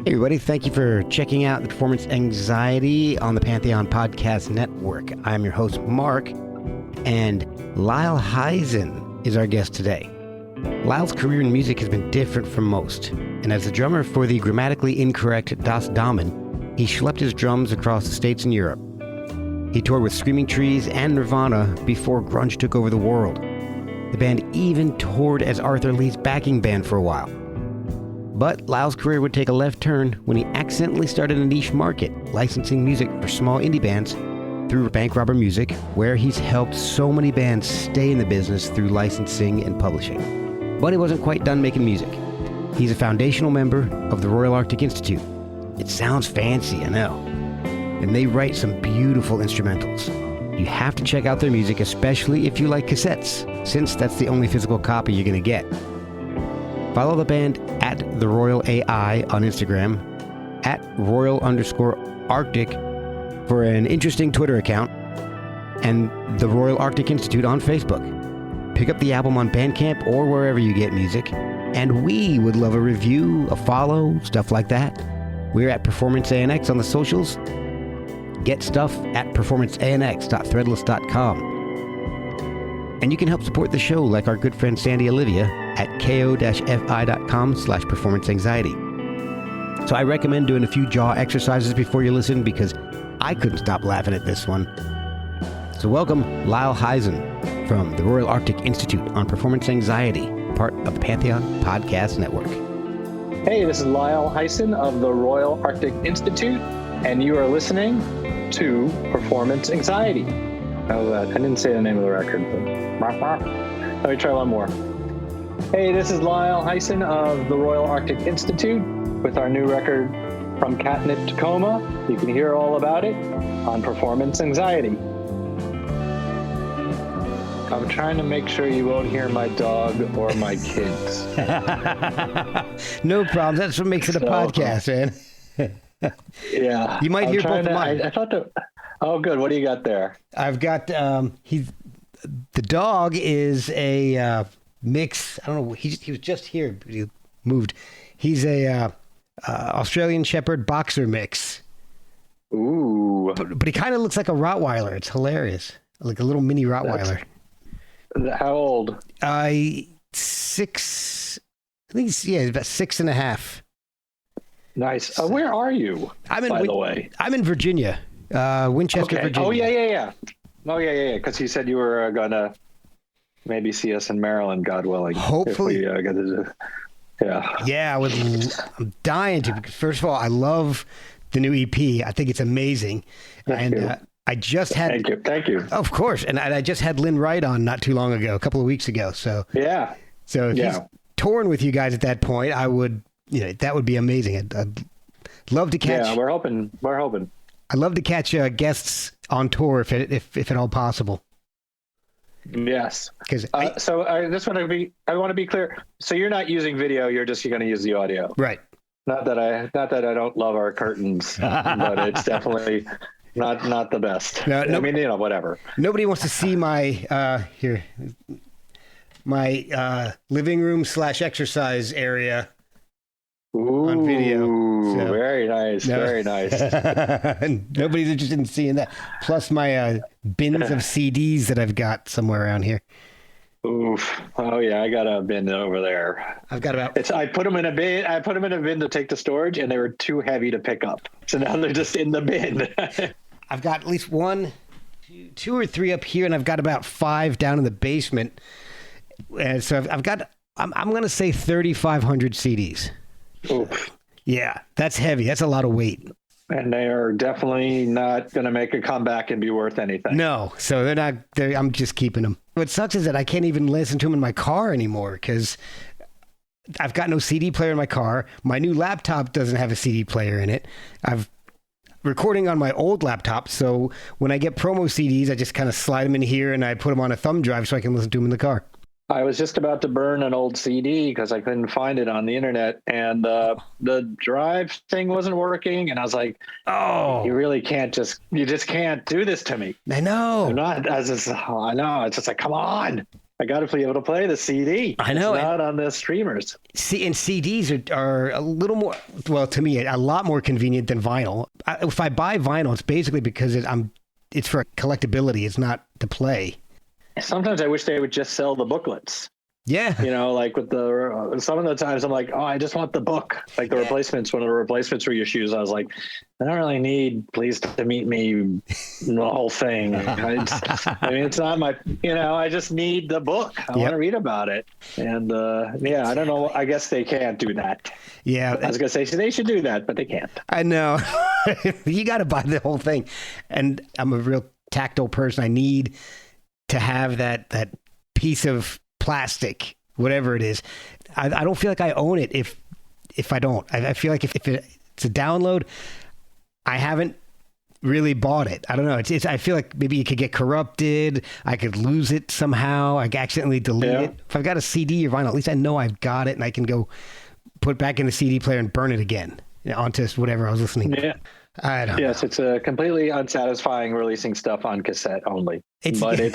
Hey everybody, thank you for checking out the Performance Anxiety on the Pantheon Podcast Network. I'm your host, Mark, and Lyle Hysen is our guest today. Lyle's career in music has been different from most, and as the drummer for the grammatically incorrect Damen, he schlepped his drums across the States and Europe. He toured with Screaming Trees and Nirvana before grunge took over the world. The band even toured as Arthur Lee's backing band for a while. But Lyle's career would take a left turn when he accidentally started a niche market, licensing music for small indie bands through Bank Robber Music, where he's helped so many bands stay in the business through licensing and publishing. But he wasn't quite done making music. He's a foundational member of the Royal Arctic Institute. It sounds fancy, I know. And they write some beautiful instrumentals. You have to check out their music, especially if you like cassettes, since that's the only physical copy you're going to get. Follow the band at The Royal AI on Instagram, at Royal_Arctic for an interesting Twitter account, and the Royal Arctic Institute on Facebook. Pick up the album on Bandcamp or wherever you get music, and we would love a review, a follow, stuff like that. We're at Performance ANX on the socials. Get stuff at performanceanx.threadless.com. And you can help support the show like our good friend Sandy Olivia at ko-fi.com/performanceanxiety. So I recommend doing a few jaw exercises before you listen because I couldn't stop laughing at this one. So welcome Lyle Hysen from the Royal Arctic Institute on Performance Anxiety, part of the Pantheon Podcast Network. Hey, this is Lyle Hysen of the Royal Arctic Institute, and you are listening to Performance Anxiety. Oh, I didn't say the name of the record. But... Let me try one more. Hey, this is Lyle Hysen of the Royal Arctic Institute with our new record, From Catnip to Coma. You can hear all about it on Performance Anxiety. I'm trying to make sure you won't hear my dog or my kids. No problem. That's what makes it a podcast, man. Yeah. You might hear both of mine. I thought that... Oh, good. What do you got there? I've got, the dog is a mix. I don't know. He was just here, but he moved. He's a Australian Shepherd boxer mix. Ooh. But he kind of looks like a Rottweiler. It's hilarious. Like a little mini Rottweiler. How old? Six. I think he's about 6.5. Nice. Where are you, by the way? I'm in Virginia. Winchester, okay. Virginia. Oh, yeah. Because you said you were going to maybe see us in Maryland, God willing. Hopefully. Yeah. I'm dying to. First of all, I love the new EP. I think it's amazing. Thank you. I just had. Thank you. Of course. And I just had Lynn Wright on not too long ago, a couple of weeks ago. So, yeah. So if he's touring with you guys at that point, I would, that would be amazing. I'd love to catch. Yeah, we're hoping. I'd love to catch guests on tour if at all possible. Yes. Because I want to be clear. So you're not using video. You're going to use the audio, right? Not that I don't love our curtains, but it's definitely not the best. No, I mean, whatever. Nobody wants to see my living room / exercise area. Ooh, on video. So, very nice. Very nice. Nobody's interested in seeing that. Plus my bins of CDs that I've got somewhere around here. Oof. Oh yeah, I got a bin over there. I've got about. I put them in a bin. I put them in a bin to take to storage, and they were too heavy to pick up. So now they're just in the bin. I've got at least 1, 2 or 3 up here, and I've got about 5 down in the basement. And so I've got. I'm going to say 3,500 CDs. Oof. Yeah, that's heavy. That's a lot of weight. And they are definitely not going to make a comeback and be worth anything. No, so they're not. I'm just keeping them. What sucks is that I can't even listen to them in my car anymore because I've got no CD player in my car. My new laptop doesn't have a CD player in it. I've recording on my old laptop, so when I get promo CDs, I just kind of slide them in here and I put them on a thumb drive so I can listen to them in the car. I was just about to burn an old CD because I couldn't find it on the internet, and the drive thing wasn't working. And I was like, "Oh, you just can't do this to me." I know. I know. It's just like, come on. I got to be able to play the CD. I know. It's not on the streamers. And CDs are a little more, well, to me, a lot more convenient than vinyl. If I buy vinyl, it's basically because it's for collectability. It's not to play. Sometimes I wish they would just sell the booklets. Yeah. You know, like with some of the times I'm like, oh, I just want the book. Like the replacements, one of the replacements for your shoes, I was like, I don't really need Pleased to Meet Me, the whole thing. I mean, it's not my, I just need the book. I want to read about it. And I don't know. I guess they can't do that. Yeah. I was going to say, they should do that, but they can't. I know. You got to buy the whole thing. And I'm a real tactile person. I need to have that piece of plastic, whatever it is. I don't feel like I own it if I don't. I feel like if it's a download, I haven't really bought it. I don't know. I feel like maybe it could get corrupted. I could lose it somehow. I could accidentally delete it. If I've got a CD or vinyl, at least I know I've got it and I can go put it back in the CD player and burn it again onto whatever I was listening to. Yeah. I don't know. It's a completely unsatisfying releasing stuff on cassette only. It's very,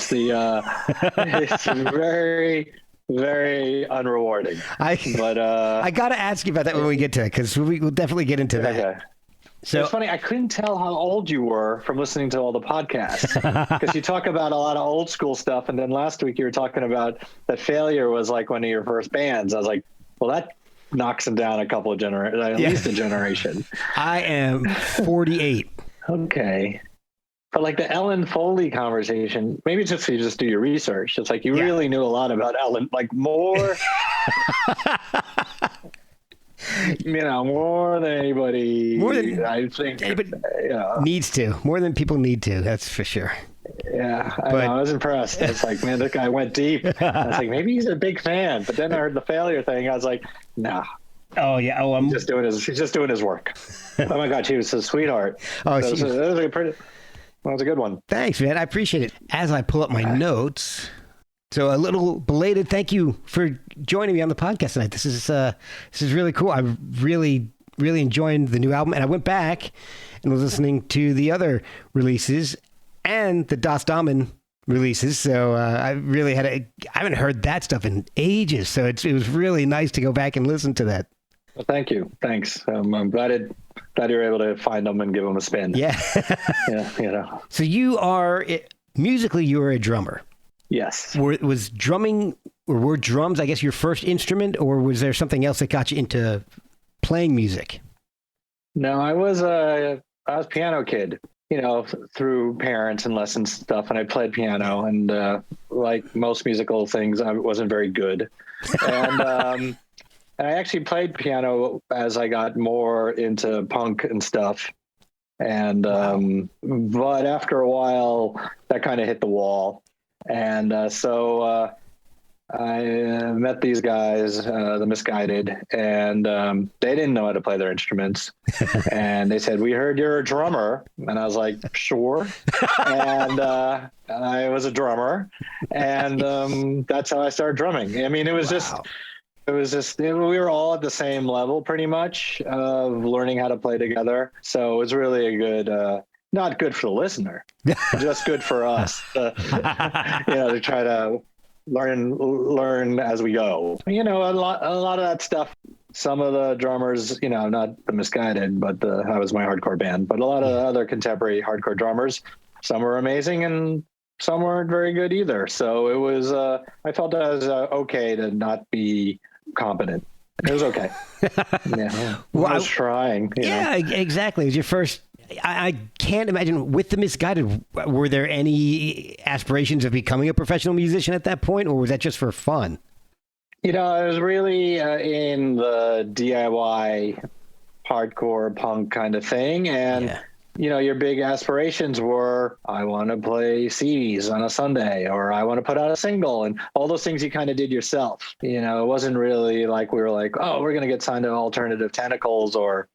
very unrewarding. I got to ask you about that when we get to it, because we'll definitely get into that. Okay. So it's funny. I couldn't tell how old you were from listening to all the podcasts, because you talk about a lot of old school stuff. And then last week you were talking about that Failure was like one of your first bands. I was like, well, that knocks them down a couple of generations, at least a generation. I am 48. Okay. But like the Ellen Foley conversation, maybe it's just you just do your research. It's like you really knew a lot about Ellen, like more, more than anybody. More than I think anybody needs to. More than people need to. That's for sure. Yeah, I was impressed. It's like, man, this guy went deep. I was like, maybe he's a big fan. But then I heard the Failure thing. I was like, nah. Oh yeah. Oh, he's just doing his work. Oh my God, she was a sweetheart. Oh, that was a good one. Thanks, man. I appreciate it. As I pull up my notes, so a little belated thank you for joining me on the podcast tonight. This is really cool. I'm really enjoying the new album, and I went back and was listening to the other releases and the Damen releases. So I really I haven't heard that stuff in ages. So it was really nice to go back and listen to that. Well, thank you. Thanks. I'm glad you're able to find them and give them a spin. Yeah. Yeah. So musically, you were a drummer. Yes. Was drumming, or were drums, I guess, your first instrument, or was there something else that got you into playing music? No, I was a piano kid, through parents and lessons and stuff. And I played piano, and like most musical things, I wasn't very good. And I actually played piano as I got more into punk and stuff. And but after a while, that kind of hit the wall. And so I met these guys, the Misguided, and they didn't know how to play their instruments. And they said, "We heard you're a drummer." And I was like, "Sure." And I was a drummer. And that's how I started drumming. I mean, it was just we were all at the same level pretty much of learning how to play together. So it was really a good, not good for the listener, just good for us, to try to learn as we go. A lot of that stuff. Some of the drummers, not the Misguided, but that was my hardcore band, but a lot of other contemporary hardcore drummers, some were amazing and some weren't very good either. So it was, I felt it was okay to not be competent. It was okay. Yeah. Well, I was trying. Yeah, exactly. It was your first. I can't imagine, with the Misguided, were there any aspirations of becoming a professional musician at that point, or was that just for fun? I was really in the DIY hardcore punk kind of thing. And, your big aspirations were, I want to play CDs on a Sunday, or I want to put out a single, and all those things you kind of did yourself. It wasn't really like we were like, oh, we're going to get signed to Alternative Tentacles or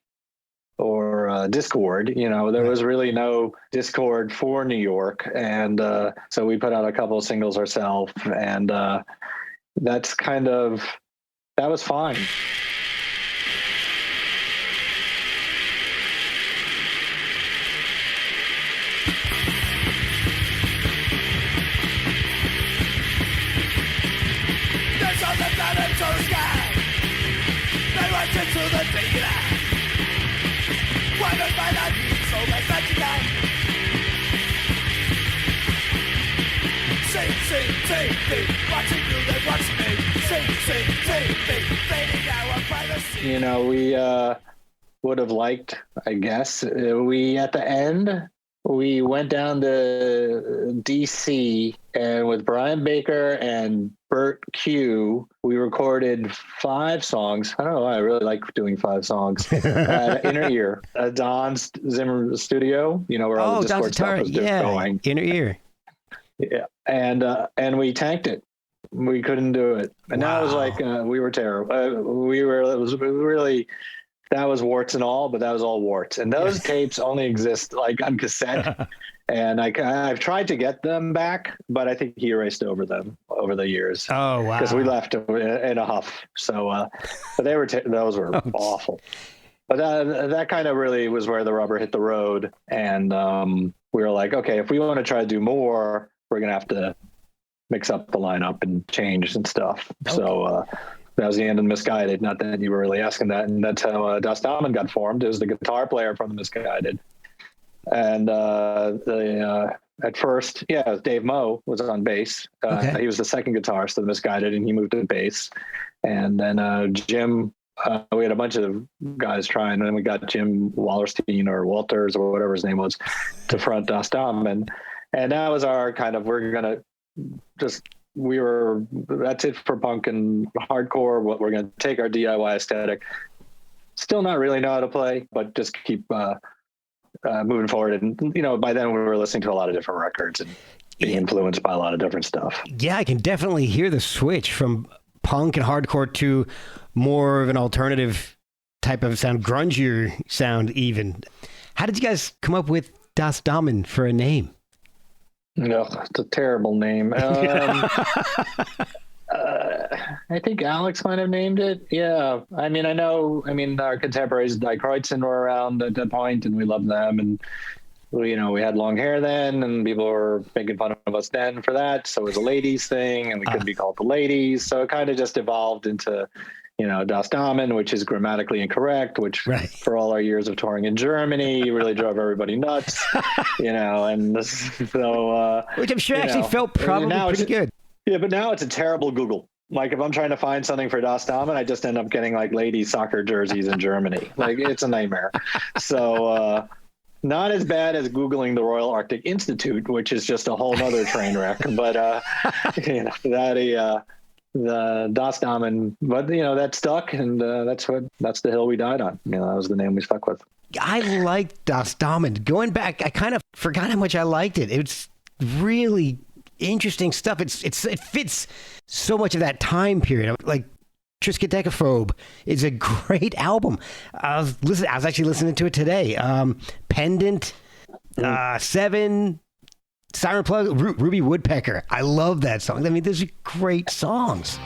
Discord. There was really no Discord for New York. And so we put out a couple of singles ourselves, and that was fine. You know, we would have liked, I guess, we at the end, we went down to DC, and with Brian Baker and Bert Q, we recorded 5 songs. I don't know why I really like doing 5 songs. Inner Ear, Don's Zimmer studio, you know, where all the Discord stuff was going. Inner Ear. Yeah, and we tanked it. We couldn't do it, and that was like we were terrible. It was really, that was warts and all, but that was all warts. And those tapes only exist like on cassette. And I've tried to get them back, but I think he erased over them over the years. Oh wow! Because we left in a huff. So, but they were those were awful. But that kind of really was where the rubber hit the road, and we were like, okay, if we want to try to do more, we're gonna have to mix up the lineup and change and stuff. Okay. So that was the end of Misguided. Not that you were really asking that, and that's how Damen got formed. It was the guitar player from the Misguided. And at first, Dave Moe was on bass. He was the second guitarist of the Misguided, and he moved to bass. And then Jim, we had a bunch of guys trying, and then we got Jim Wallerstein or Walters or whatever his name was to front Damen. And that was our kind of, that's it for punk and hardcore. What we're going to take our DIY aesthetic, still not really know how to play, but just keep moving forward. And, you know, by then we were listening to a lot of different records and being influenced by a lot of different stuff. Yeah, I can definitely hear the switch from punk and hardcore to more of an alternative type of sound, grungier sound even. How did you guys come up with Damen for a name? No, it's a terrible name. I think Alex might have named it. Yeah. I mean, our contemporaries, Die Kreutzen, were around at that point, and we loved them. And, we had long hair then, and people were making fun of us then for that. So it was a ladies thing, and we couldn't be called the ladies. So it kind of just evolved into, Das Damen, which is grammatically incorrect, which for all our years of touring in Germany really drove everybody nuts, and so... which I'm sure actually felt probably pretty good. Yeah, but now it's a terrible Google. Like, if I'm trying to find something for Das Damen, I just end up getting, like, ladies soccer jerseys in Germany. Like, it's a nightmare. So, not as bad as Googling the Royal Arctic Institute, which is just a whole other train wreck. But, the Das Damen, but that stuck, and that's the hill we died on. That was the name we stuck with. I liked Das Damen. Going back, I kind of forgot how much I liked it. It's really interesting stuff. It fits so much of that time period. Like Triskaidekaphobe is a great album. I was actually listening to it today. Pendant, 7. Siren Plug, Ruby Woodpecker. I love that song. I mean, those are great songs.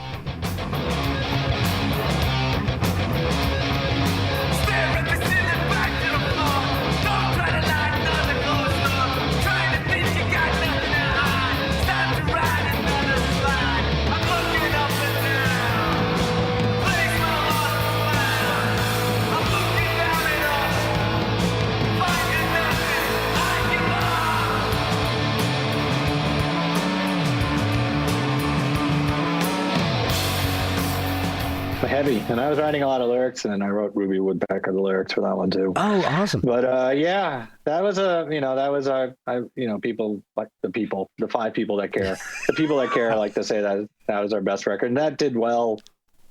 Heavy, and I was writing a lot of lyrics, and I wrote Ruby Woodpecker the lyrics for that one too. Oh, awesome! But that was people like the 5 people that care, the people that care like to say that was our best record, and that did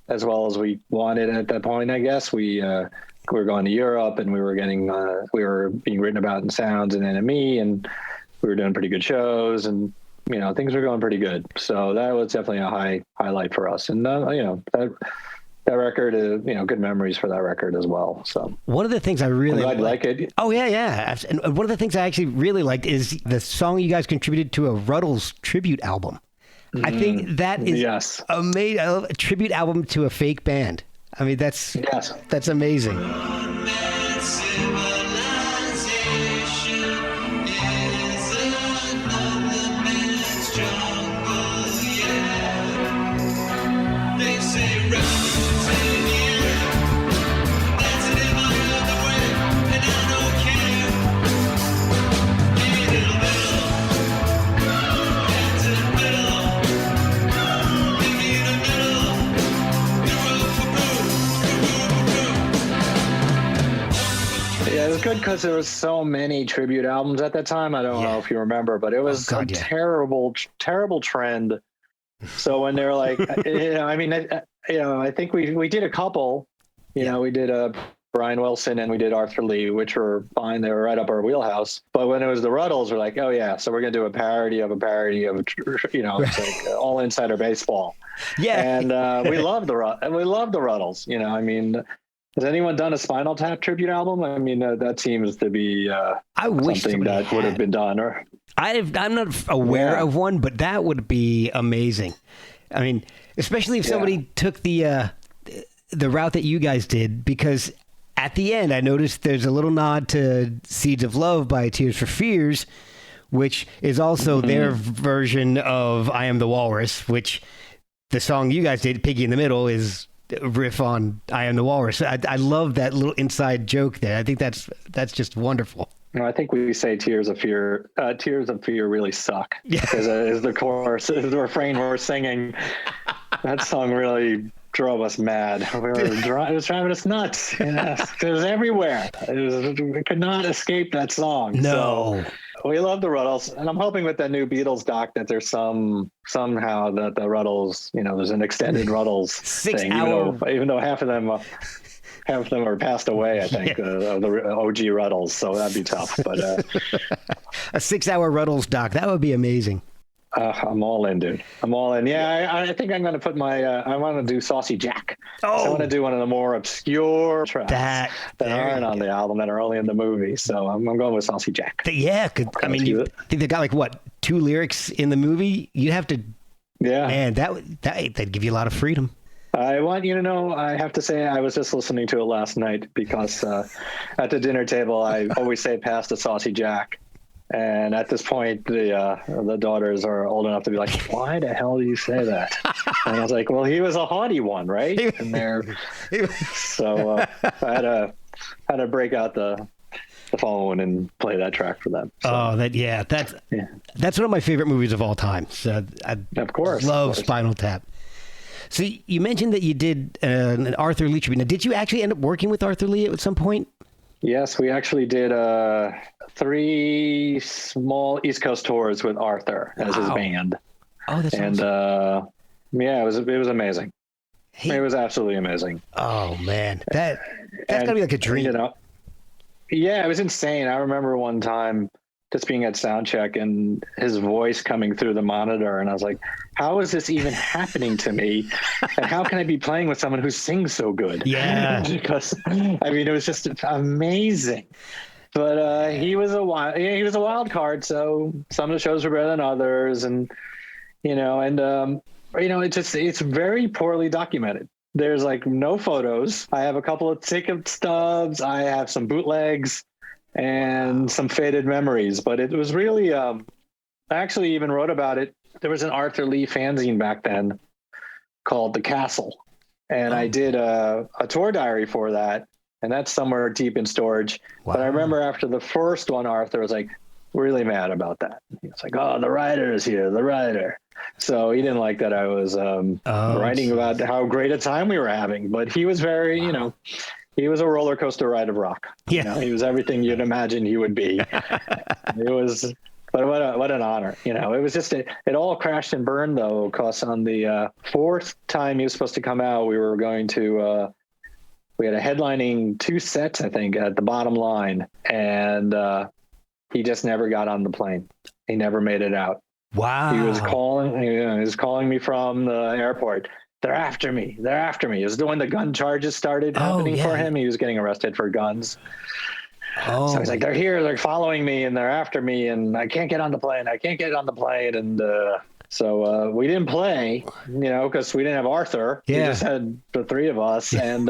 as well as we wanted at that point. I guess we were going to Europe, and we were being written about in Sounds and NME, and we were doing pretty good shows, and things were going pretty good. So that was definitely a highlight for us, and that record is, good memories for that record as well. So one of the things I really like it. Oh yeah. And one of the things I actually really liked is the song you guys contributed to a Ruddles tribute album. I think that is amazing. A tribute album to a fake band. I mean, that's amazing. They say Yeah, it was good because there was so many tribute albums at that time. I don't know if you remember, but it was a terrible trend. So when they're like, I think we did a couple. We did Brian Wilson and we did Arthur Lee, which were fine. They were right up our wheelhouse. But when it was the Ruddles, we're like, oh yeah, so we're gonna do a parody of, it's like All Insider Baseball. Yeah, and we love the Ruddles. Has anyone done a Spinal Tap tribute album? That seems to be something that would have been done. Or I'm not aware of one, but that would be amazing. Especially if somebody took the route that you guys did, because at the end I noticed there's a little nod to Seeds of Love by Tears for Fears, which is also their version of I Am the Walrus, which the song you guys did, Piggy in the Middle, is riff on I Am the Walrus. I love that little inside joke there. I think that's just wonderful. I think we say Tears of Fear. Tears of Fear really suck. Yeah, is the chorus, is the refrain we're singing. That song really drove us mad. It was driving us nuts. It was everywhere. We could not escape that song. No. So we love the Ruddles, and I'm hoping with that new Beatles doc that there's somehow that the Ruddles, there's an extended Ruddles thing, even though half of them are passed away, I think, of the OG Ruddles, so that'd be tough. But a 6-hour Ruddles doc, that would be amazing. I'm all in, dude. I'm all in. Yeah, I think I'm going to put I want to do Saucy Jack. I want to do one of the more obscure tracks that aren't on the album, that are only in the movie. So I'm going with Saucy Jack. Yeah, you think they got 2 lyrics in the movie? You'd have to. Yeah, man, that'd give you a lot of freedom. I want you to know, I have to say, I was just listening to it last night because at the dinner table, I always say pass the Saucy Jack. And at this point, the daughters are old enough to be like, why the hell do you say that? And I was like, well, he was a haughty one, right? And so I had to break out the phone and play that track for them. So, that's one of my favorite movies of all time. So of course, love Spinal Tap. So you mentioned that you did an Arthur Lee tribute. Now, did you actually end up working with Arthur Lee at some point? Yes, we actually did 3 small East Coast tours with Arthur as his band. Oh, that's awesome. It was amazing. It was absolutely amazing. Oh man, that's gotta be like a dream. Yeah, it was insane. I remember one time just being at sound check and his voice coming through the monitor, and I was like, how is this even happening to me? And how can I be playing with someone who sings so good? Yeah. Because it was just amazing. But he was a wild card, so some of the shows were better than others, and it's very poorly documented. There's no photos. I have a couple of ticket stubs. I have some bootlegs and some faded memories, but it was really I actually even wrote about it. There was an Arthur Lee fanzine back then called The Castle, and I did a tour diary for that, and that's somewhere deep in storage. Wow. But I remember after the first one, Arthur was really mad about that. He was like, oh, the writer is here, the writer. So he didn't like that I was writing about how great a time we were having, but he was very, he was a roller coaster ride of rock. Yeah. He was everything you'd imagine he would be. But what an honor. It was just, it all crashed and burned though, because on the 4th time he was supposed to come out, we were going to, we had a headlining 2 sets, I think, at the Bottom Line. And he just never got on the plane. He never made it out. Wow. He was calling me from the airport. They're after me. It was when the gun charges started happening for him. He was getting arrested for guns. Oh. So he's like, they're here, they're following me, and they're after me, and I can't get on the plane. And so we didn't play, because we didn't have Arthur. Yeah. We just had the 3 of us. And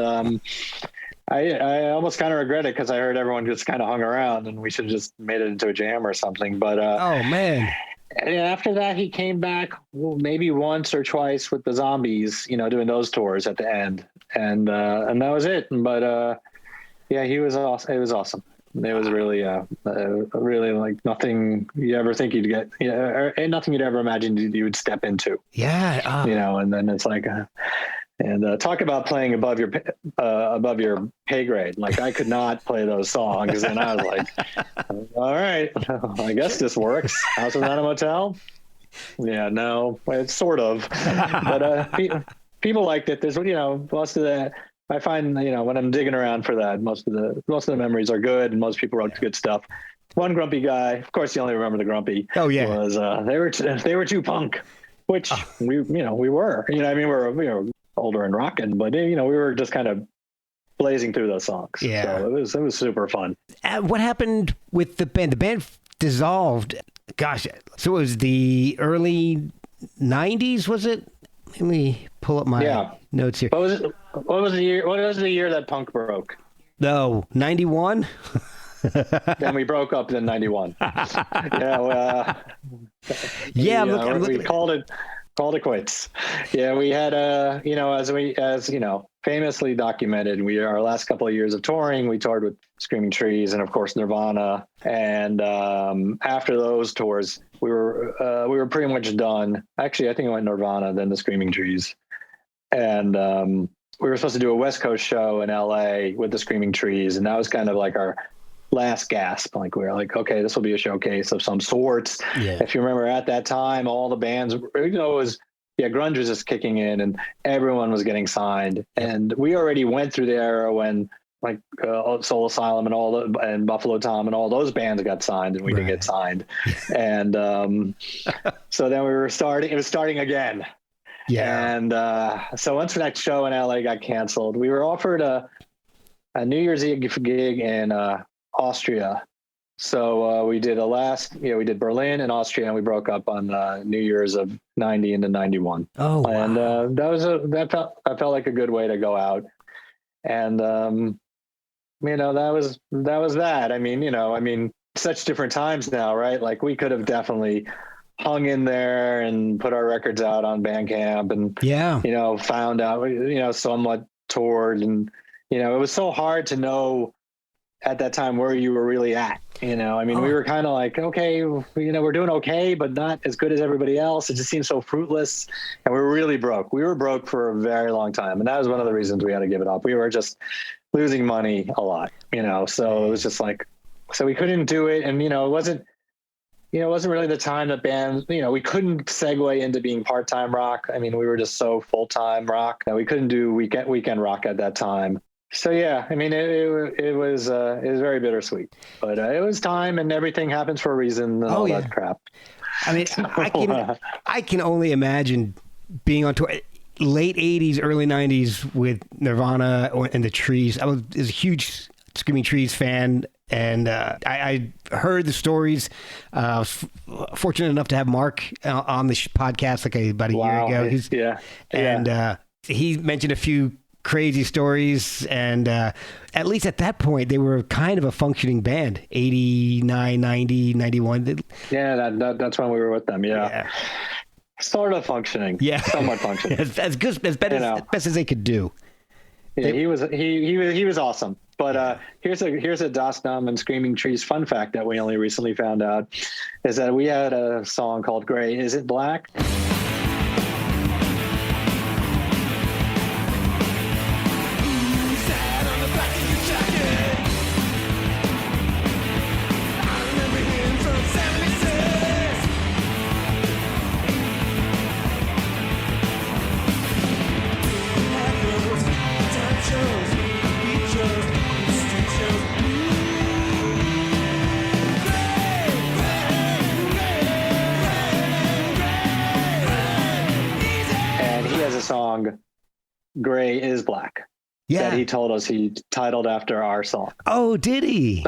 I almost kind of regret it, because I heard everyone just kind of hung around, and we should have just made it into a jam or something. But oh man. And after that, he came back maybe once or twice with the Zombies, doing those tours at the end, and that was it. But yeah, he was awesome. It was awesome. It was really, really like nothing you ever think you'd get, and nothing you'd ever imagine you would step into. Yeah. And then it's like, and talk about playing above your pay grade. Like I could not play those songs, and I was like, all right, I guess this works. House is not a motel. Yeah, no, it's sort of, but people liked it. There's most of the. I find when I'm digging around for that, most of the memories are good, and most people wrote good stuff. One grumpy guy, of course, you only remember the grumpy. Oh yeah, was they were too punk, which we were. We were older and rocking, but we were just kind of blazing through those songs. Yeah, so it was super fun. What happened with the band? The band dissolved. Gosh, so it was the early 90s, was it? Let me pull up my notes here. What was the year that punk broke? No, 91. Then we broke up in 91. We called it quits. Yeah, we had as famously documented, our last couple of years of touring, we toured with Screaming Trees and of course Nirvana. And after those tours, we were pretty much done. Actually, I think it went Nirvana, then the Screaming Trees. And we were supposed to do a West Coast show in LA with the Screaming Trees, and that was kind of like our last gasp. Like we were like, okay, this will be a showcase of some sorts. Yeah. If you remember at that time, all the bands, grunge was just kicking in, and everyone was getting signed. And we already went through the era when like Soul Asylum and Buffalo Tom and all those bands got signed, and we didn't get signed. And so then it was starting again. Yeah. And so once that show in LA got canceled, we were offered a New Year's Eve gig in Austria. So we did we did Berlin and Austria, and we broke up on New Year's of 90 into 91. Oh, wow. And that felt like a good way to go out. And that was that. I mean, such different times now, right? Like we could have definitely hung in there and put our records out on Bandcamp and found out somewhat toured, and it was so hard to know at that time where you were really at. We were kind of like, okay, we're doing okay, but not as good as everybody else. It just seemed so fruitless, and we were really broke. We were broke for a very long time, and that was one of the reasons we had to give it up. We were just losing money a lot, so it was just like, so we couldn't do it, and it wasn't really the time that bands, we couldn't segue into being part-time rock. I mean, we were just so full-time rock that we couldn't do weekend rock at that time. So yeah, I mean, it was very bittersweet, but it was time, and everything happens for a reason and all that crap. I mean, I can only imagine being on tour late 80s, early 90s with Nirvana and the Trees. I was a huge Screaming Trees fan. And I heard the stories. I was fortunate enough to have Mark on the podcast about a year ago. He mentioned a few crazy stories. And at least at that point, they were kind of a functioning band, 89, 90, 91. Yeah, that's when we were with them, yeah. Sort of functioning. Yeah. Somewhat functioning. as best as they could do. Yeah, he was awesome. But here's a Damen and Screaming Trees fun fact that we only recently found out, is that we had a song called Gray, Is It Black? Song Gray is Black that he told us he titled after our song. Oh, did he?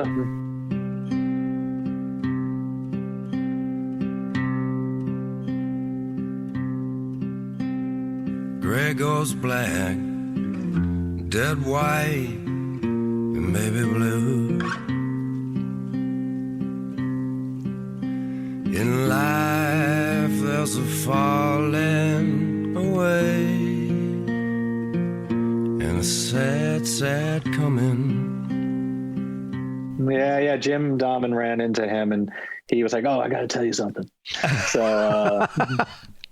Gray goes black, dead white, and maybe blue. In life bells are falling away, and a sad, sad coming. Yeah. Jim Damen ran into him, and he was like, "Oh, I got to tell you something." So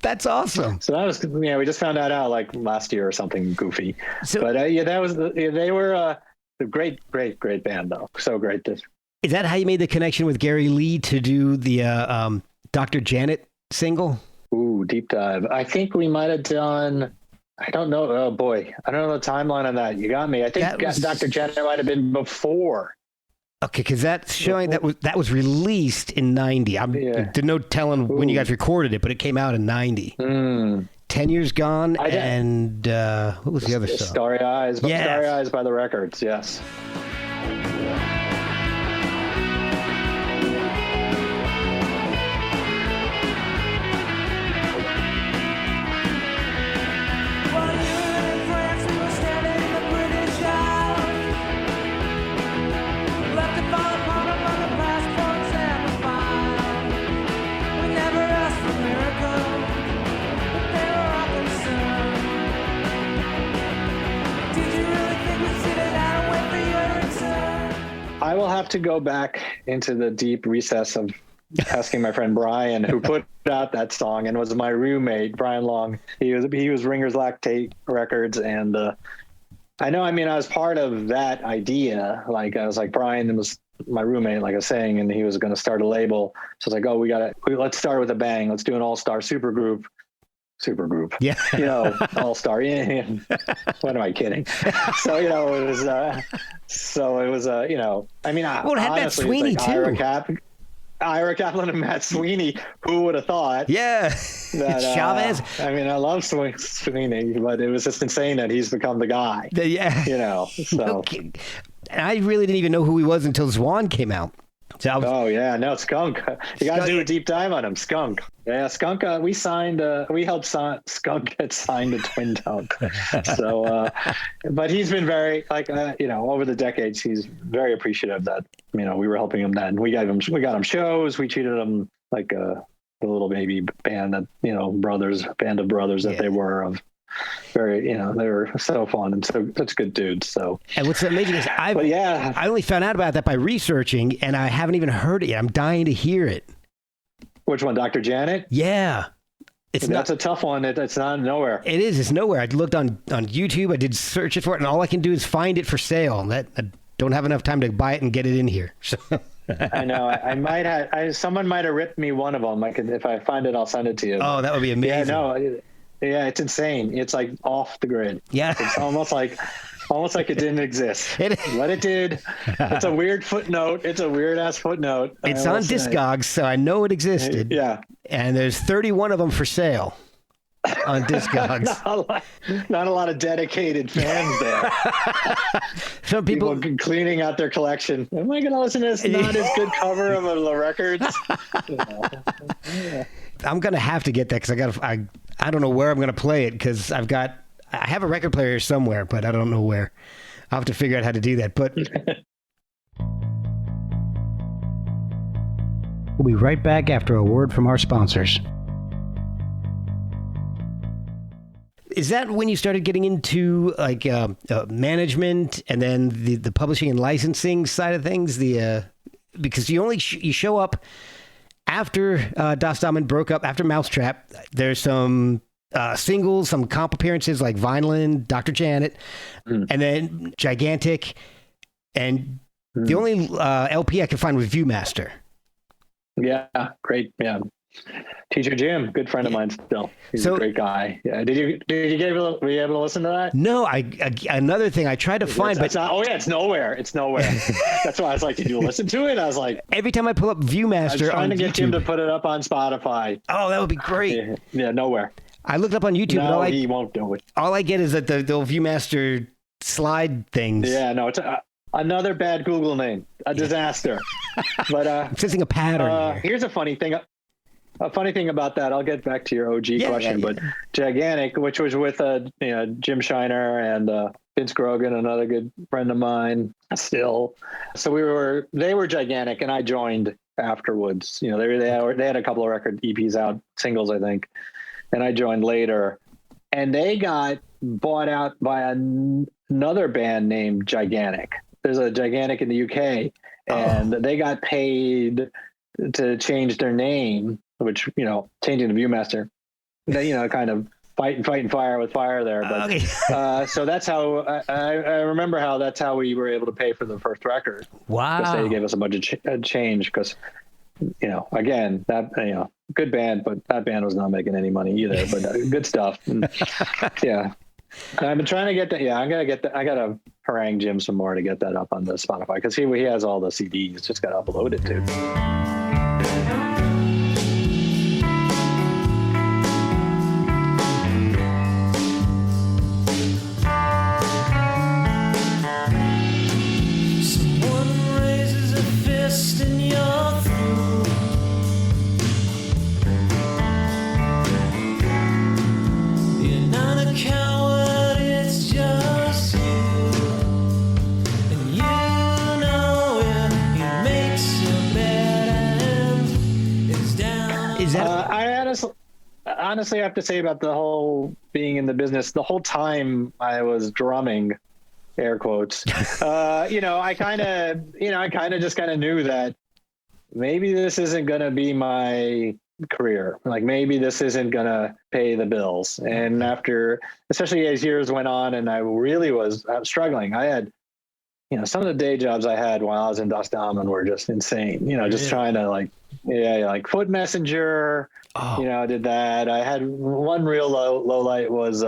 That's awesome. so that was, we just found that out like last year or something goofy. So But that was they were a great band though. So great. is that how you made the connection with Gary Lee to do the Dr. Janet single? Ooh, deep dive. I think we might have done. I don't know. Oh boy, I don't know the timeline on that. You got me. I think Dr. Janet might have been before. Okay, because that's showing that was released in 90. There's no telling when you guys recorded it, but it came out in 90. 10 Years Gone, and what was the other song? Starry Eyes. Yes. Starry Eyes by the Records, yes. I will have to go back into the deep recess of asking my friend Brian, who put out that song and was my roommate, Brian Long. He was Ringer's Lactate Records, and I was part of that idea. Like I was like, Brian was my roommate, like I was saying, and he was going to start a label. So I was like, oh, let's start with a bang. Let's do an all-star supergroup. Yeah. All-star. What am I kidding? So, it was, it had Matt Sweeney like too. Ira Kaplan and Matt Sweeney. Who would have thought? Yeah. That, Chavez. I love Sweeney, but it was just insane that he's become the guy. Yeah. So. Okay. I really didn't even know who he was until Swan came out. So Skunk. You got to do a deep dive on him. Skunk. Yeah, Skunk. We helped Skunk get signed to Twin Tone. So, but he's been very over the decades, he's very appreciative that we were helping him then. We got him shows. We treated him like the little baby band that band of brothers that they were of. Very, they were so fun and such good dudes. So, and what's amazing is I only found out about that by researching, and I haven't even heard it yet. I'm dying to hear it. Which one, Dr. Janet? Yeah, that's a tough one. It's not nowhere. It is. It's nowhere. I looked on YouTube. I did search it for it, and all I can do is find it for sale. And I don't have enough time to buy it and get it in here. So. I know. I might have. Someone might have ripped me one of them. If I find it, I'll send it to you. Oh, that would be amazing. Yeah, no. Yeah, it's insane. It's like off the grid. Yeah. It's almost like it didn't exist. But it did. It's a weird footnote. It's a weird ass footnote. It's on Discogs, so I know it existed. Yeah. And there's 31 of them for sale on Discogs. Not a lot of dedicated fans there. Some people cleaning out their collection. Am I going to listen to this not as good cover of the records? I'm going to have to get that because I don't know where I'm going to play it because I have a record player somewhere, but I don't know where. I'll have to figure out how to do that. But we'll be right back after a word from our sponsors. Is that when you started getting into management and then the publishing and licensing side of things? Because you show up after Das Damen broke up, after Mousetrap. There's some singles, some comp appearances like Vineland, Dr. Janet, and then Gigantic, and the only LP I could find was Viewmaster. Yeah, great. Yeah. Teacher Jim, good friend of mine still. He's a great guy. Yeah. Were you able to listen to that? No, another thing I tried to find, but it's nowhere. It's nowhere. That's why I was like, did you listen to it? I was like, every time I pull up Viewmaster, I was trying to get YouTube, him to put it up on Spotify. Oh, that would be great. Yeah, nowhere. I looked up on YouTube. No, he won't do it. All I get is that the Viewmaster slide things. Yeah, no, it's another bad Google name, a disaster. But I'm sensing a pattern here. Here's a funny thing. a funny thing about that, I'll get back to your OG question, but Gigantic, which was with Jim Shiner and Vince Grogan, another good friend of mine still. So they were Gigantic, and I joined afterwards. They had a couple of record EPs out, singles, I think, and I joined later. And they got bought out by another band named Gigantic. There's a Gigantic in the UK, and they got paid to change their name, which, changing the Viewmaster, kind of fighting fire with fire there. But so that's how I remember how that's how we were able to pay for the first record. Wow. Because they gave us a bunch of change because, again, that, good band, but that band was not making any money either, but good stuff. And, yeah. I've been trying to get that. Yeah, I gotta harangue Jim some more to get that up on the Spotify because he has all the CDs. Just gotta upload it too. Someone raises a fist in your throat. You're not a coward, it's just you. And you know it. He makes you bad and is down. Is that I honestly have to say about the whole being in the business, the whole time I was drumming, air quotes, I kind of just knew that maybe this isn't going to be my career. Like maybe this isn't going to pay the bills. And after, especially as years went on and I was struggling, I had, some of the day jobs I had while I was in Damen were just insane, just trying to like foot messenger, did that. I had one real low light was,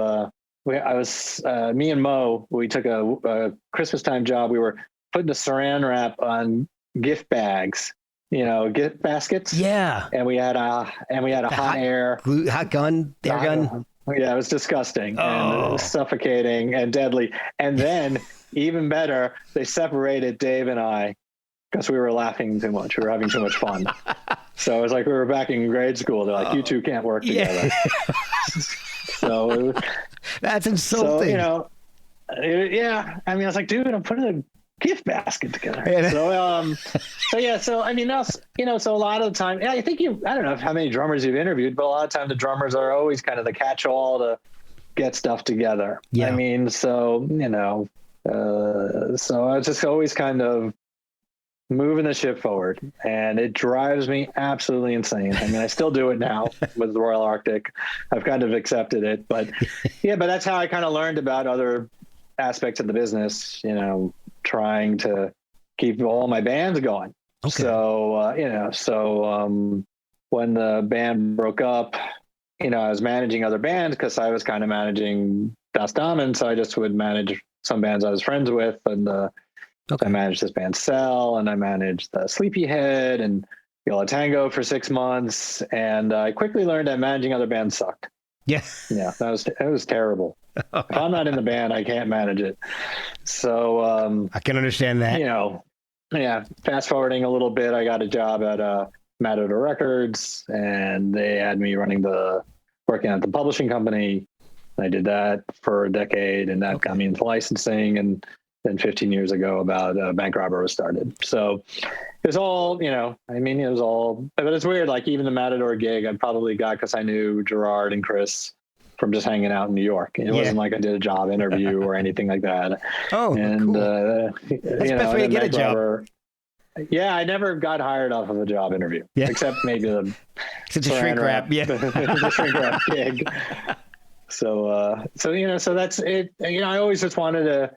me and Mo, we took a Christmas time job. We were putting the saran wrap on gift bags, gift baskets. Yeah. And we had a hot gun, air gun. Yeah, it was disgusting and suffocating and deadly. And then even better, they separated Dave and I because we were laughing too much. We were having too much fun. So it was like we were back in grade school. They're like, you two can't work together. So that's insulting. So, yeah. I mean, I was like, dude, I'm putting a gift basket together. Yeah. So I mean, that's, so a lot of the time, I think I don't know how many drummers you've interviewed, but a lot of times the drummers are always kind of the catch-all to get stuff together. Yeah. I mean, so, so I was just always kind of moving the ship forward, and it drives me absolutely insane. I mean, I still do it now with the Royal Arctic. I've kind of accepted it, but but that's how I kind of learned about other aspects of the business, trying to keep all my bands going. Okay. So, when the band broke up, I was managing other bands because I was kind of managing Damen. So I just would manage some bands I was friends with, and I managed this band Cell, and I managed the Sleepyhead and Yola Tango for 6 months. And I quickly learned that managing other bands sucked. Yeah. Yeah. It was terrible. If I'm not in the band, I can't manage it. So, I can understand that. Fast forwarding a little bit, I got a job at Matador Records, and they had me working at the publishing company. I did that for a decade, and that got me into licensing. And then 15 years ago, about Bank Robber was started. So it was all, but it's weird. Like even the Matador gig, I probably got because I knew Gerard and Chris from just hanging out in New York. It wasn't like I did a job interview or anything like that. Oh, and cool. That's the best way to get a job. Yeah, I never got hired off of a job interview, except maybe the shrink wrap, the shrink wrap gig. So that's it. I always just wanted to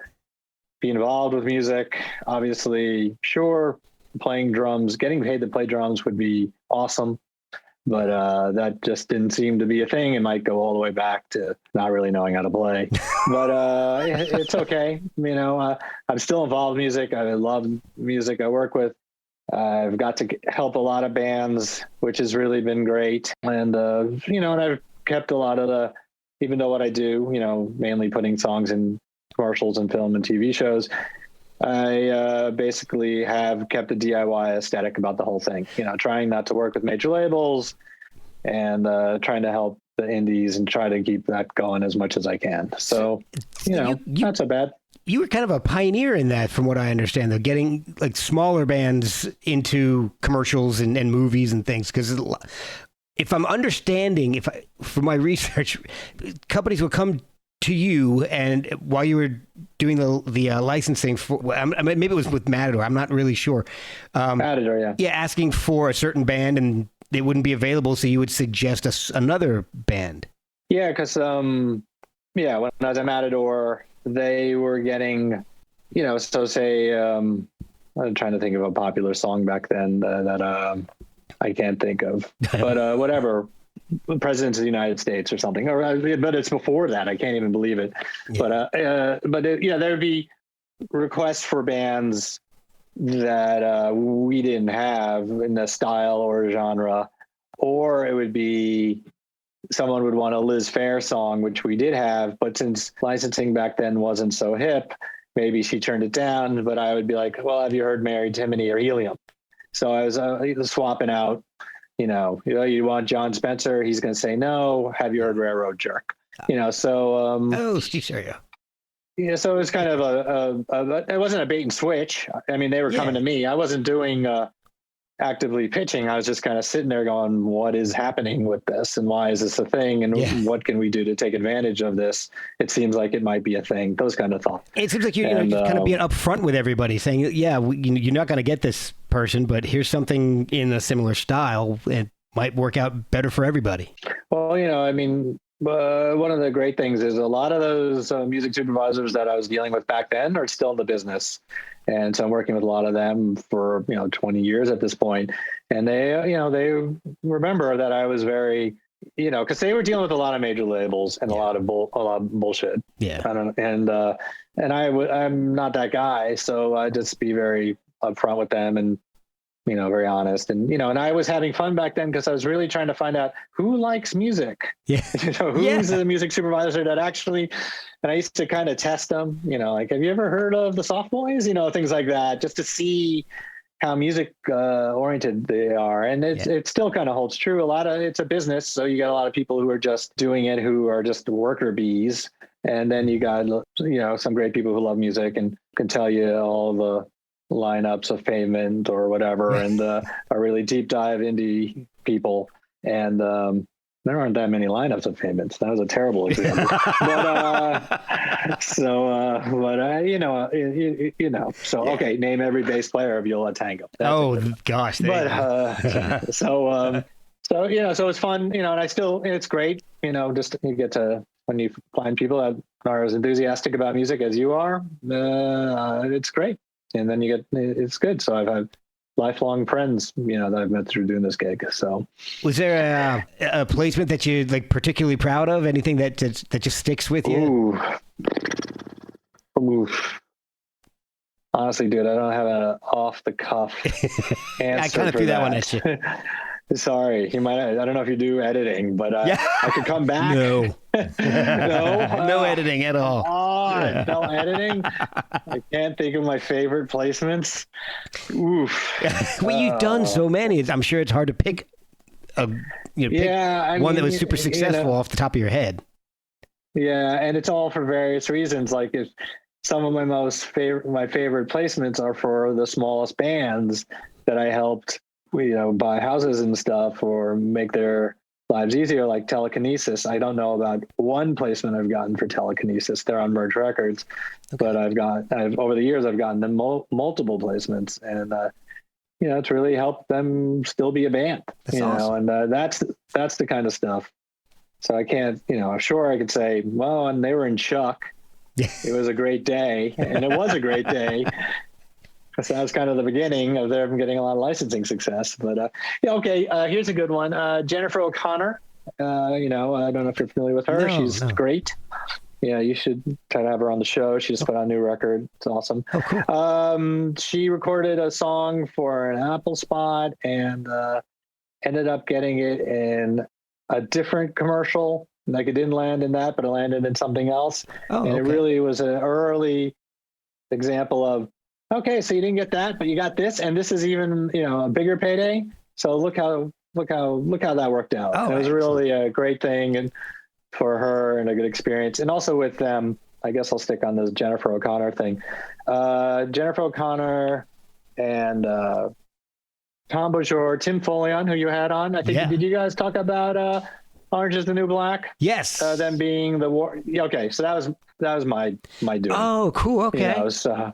be involved with music. Obviously, sure, playing drums, getting paid to play drums would be awesome. But that just didn't seem to be a thing. It might go all the way back to not really knowing how to play. But it's okay. I'm still involved in music. I love music I work with. I've got to help a lot of bands, which has really been great. And, and I've kept a lot of even though what I do, mainly putting songs in commercials and film and TV shows, I basically have kept a DIY aesthetic about the whole thing, trying not to work with major labels, and trying to help the indies and try to keep that going as much as I can. So, not so bad. You were kind of a pioneer in that, from what I understand, though, getting like smaller bands into commercials and movies and things. Because if I'm understanding, from my research, companies will come to you, and while you were doing the licensing for, maybe it was with Matador, I'm not really sure. Matador, yeah. Yeah, asking for a certain band, and it wouldn't be available, so you would suggest another band. Yeah, because when I was at Matador, they were getting, so say, I'm trying to think of a popular song back then that I can't think of, but whatever, Presidents of the United States or something, but it's before that. I can't even believe it. Yeah. But there would be requests for bands that we didn't have in the style or genre, or it would be someone would want a Liz Phair song, which we did have, but since licensing back then wasn't so hip, maybe she turned it down. But I would be like, well, have you heard Mary Timony or Helium? So I was swapping out, you want John Spencer, he's going to say no. Have you heard Railroad Jerk? So sure, yeah. Yeah, so it was kind of it wasn't a bait and switch. I mean, they were coming to me. I wasn't doing actively pitching. I was just kind of sitting there going, what is happening with this, and why is this a thing, and what can we do to take advantage of this? It seems like it might be a thing. Those kind of thoughts. It seems like you're kind of being upfront with everybody, saying, you're not going to get this person, but here's something in a similar style. It might work out better for everybody. Well, I mean, one of the great things is a lot of those music supervisors that I was dealing with back then are still in the business. And so I'm working with a lot of them for, 20 years at this point. And they remember that I was very, because they were dealing with a lot of major labels and a lot of bullshit. Yeah. I'm not that guy. So I just be very upfront with them and, very honest. And, and I was having fun back then because I was really trying to find out who likes music. Yeah. Who's the music supervisor that actually, and I used to kind of test them, like, have you ever heard of the Soft Boys? Things like that, just to see how music oriented they are. And it still kind of holds true. It's a business. So you got a lot of people who are just doing it, who are just worker bees. And then you got, some great people who love music and can tell you all the lineups of Pavement or whatever, and a really deep dive indie people. And there aren't that many lineups of Pavement. That was a terrible example. Okay, name every bass player of Yola Tango. Gosh. So it's fun, and I still, it's great, just you get to, when you find people that are as enthusiastic about music as you are, it's great. And then it's good. So I've had lifelong friends, that I've met through doing this gig. So, was there a placement that you're like particularly proud of? Anything that just sticks with you? Oof. Honestly, dude, I don't have an off the cuff answer. I kind of threw that one at you. Sorry, you might. I don't know if you do editing, but I could come back. No, no editing at all. No editing. I can't think of my favorite placements. Oof. Well, you've done so many. I'm sure it's hard to pick one that was super successful off the top of your head. Yeah, and it's all for various reasons. Like, if some of my favorite placements are for the smallest bands that I helped, buy houses and stuff or make their lives easier, like Telekinesis. I don't know about one placement I've gotten for Telekinesis. They're on Merge Records, but I've over the years I've gotten them multiple placements, and it's really helped them still be a band. That's awesome. And that's the kind of stuff. So I can't, sure I could say, well, and they were in Chuck. It was a great day, and it was a great day. So that was kind of the beginning of them getting a lot of licensing success. But here's a good one. Jennifer O'Connor. I don't know if you're familiar with her. She's great. Yeah, you should try to have her on the show. She just put out a new record. It's awesome. Oh, cool. She recorded a song for an Apple spot and ended up getting it in a different commercial. Like, it didn't land in that, but it landed in something else. It really was an early example of, okay, so you didn't get that, but you got this, and this is even, a bigger payday. So look how look how that worked out. Oh, And it was excellent. really a great thing and for her and a good experience. And also with them, I guess I'll stick on this Jennifer O'Connor thing. Jennifer O'Connor and Tom Bajor, Tim Folion, who you had on. I think, Yeah. did you guys talk about Orange is the New Black? Yes. Them being the war. Yeah, okay, so that was my doing. Oh, cool. Okay. You know,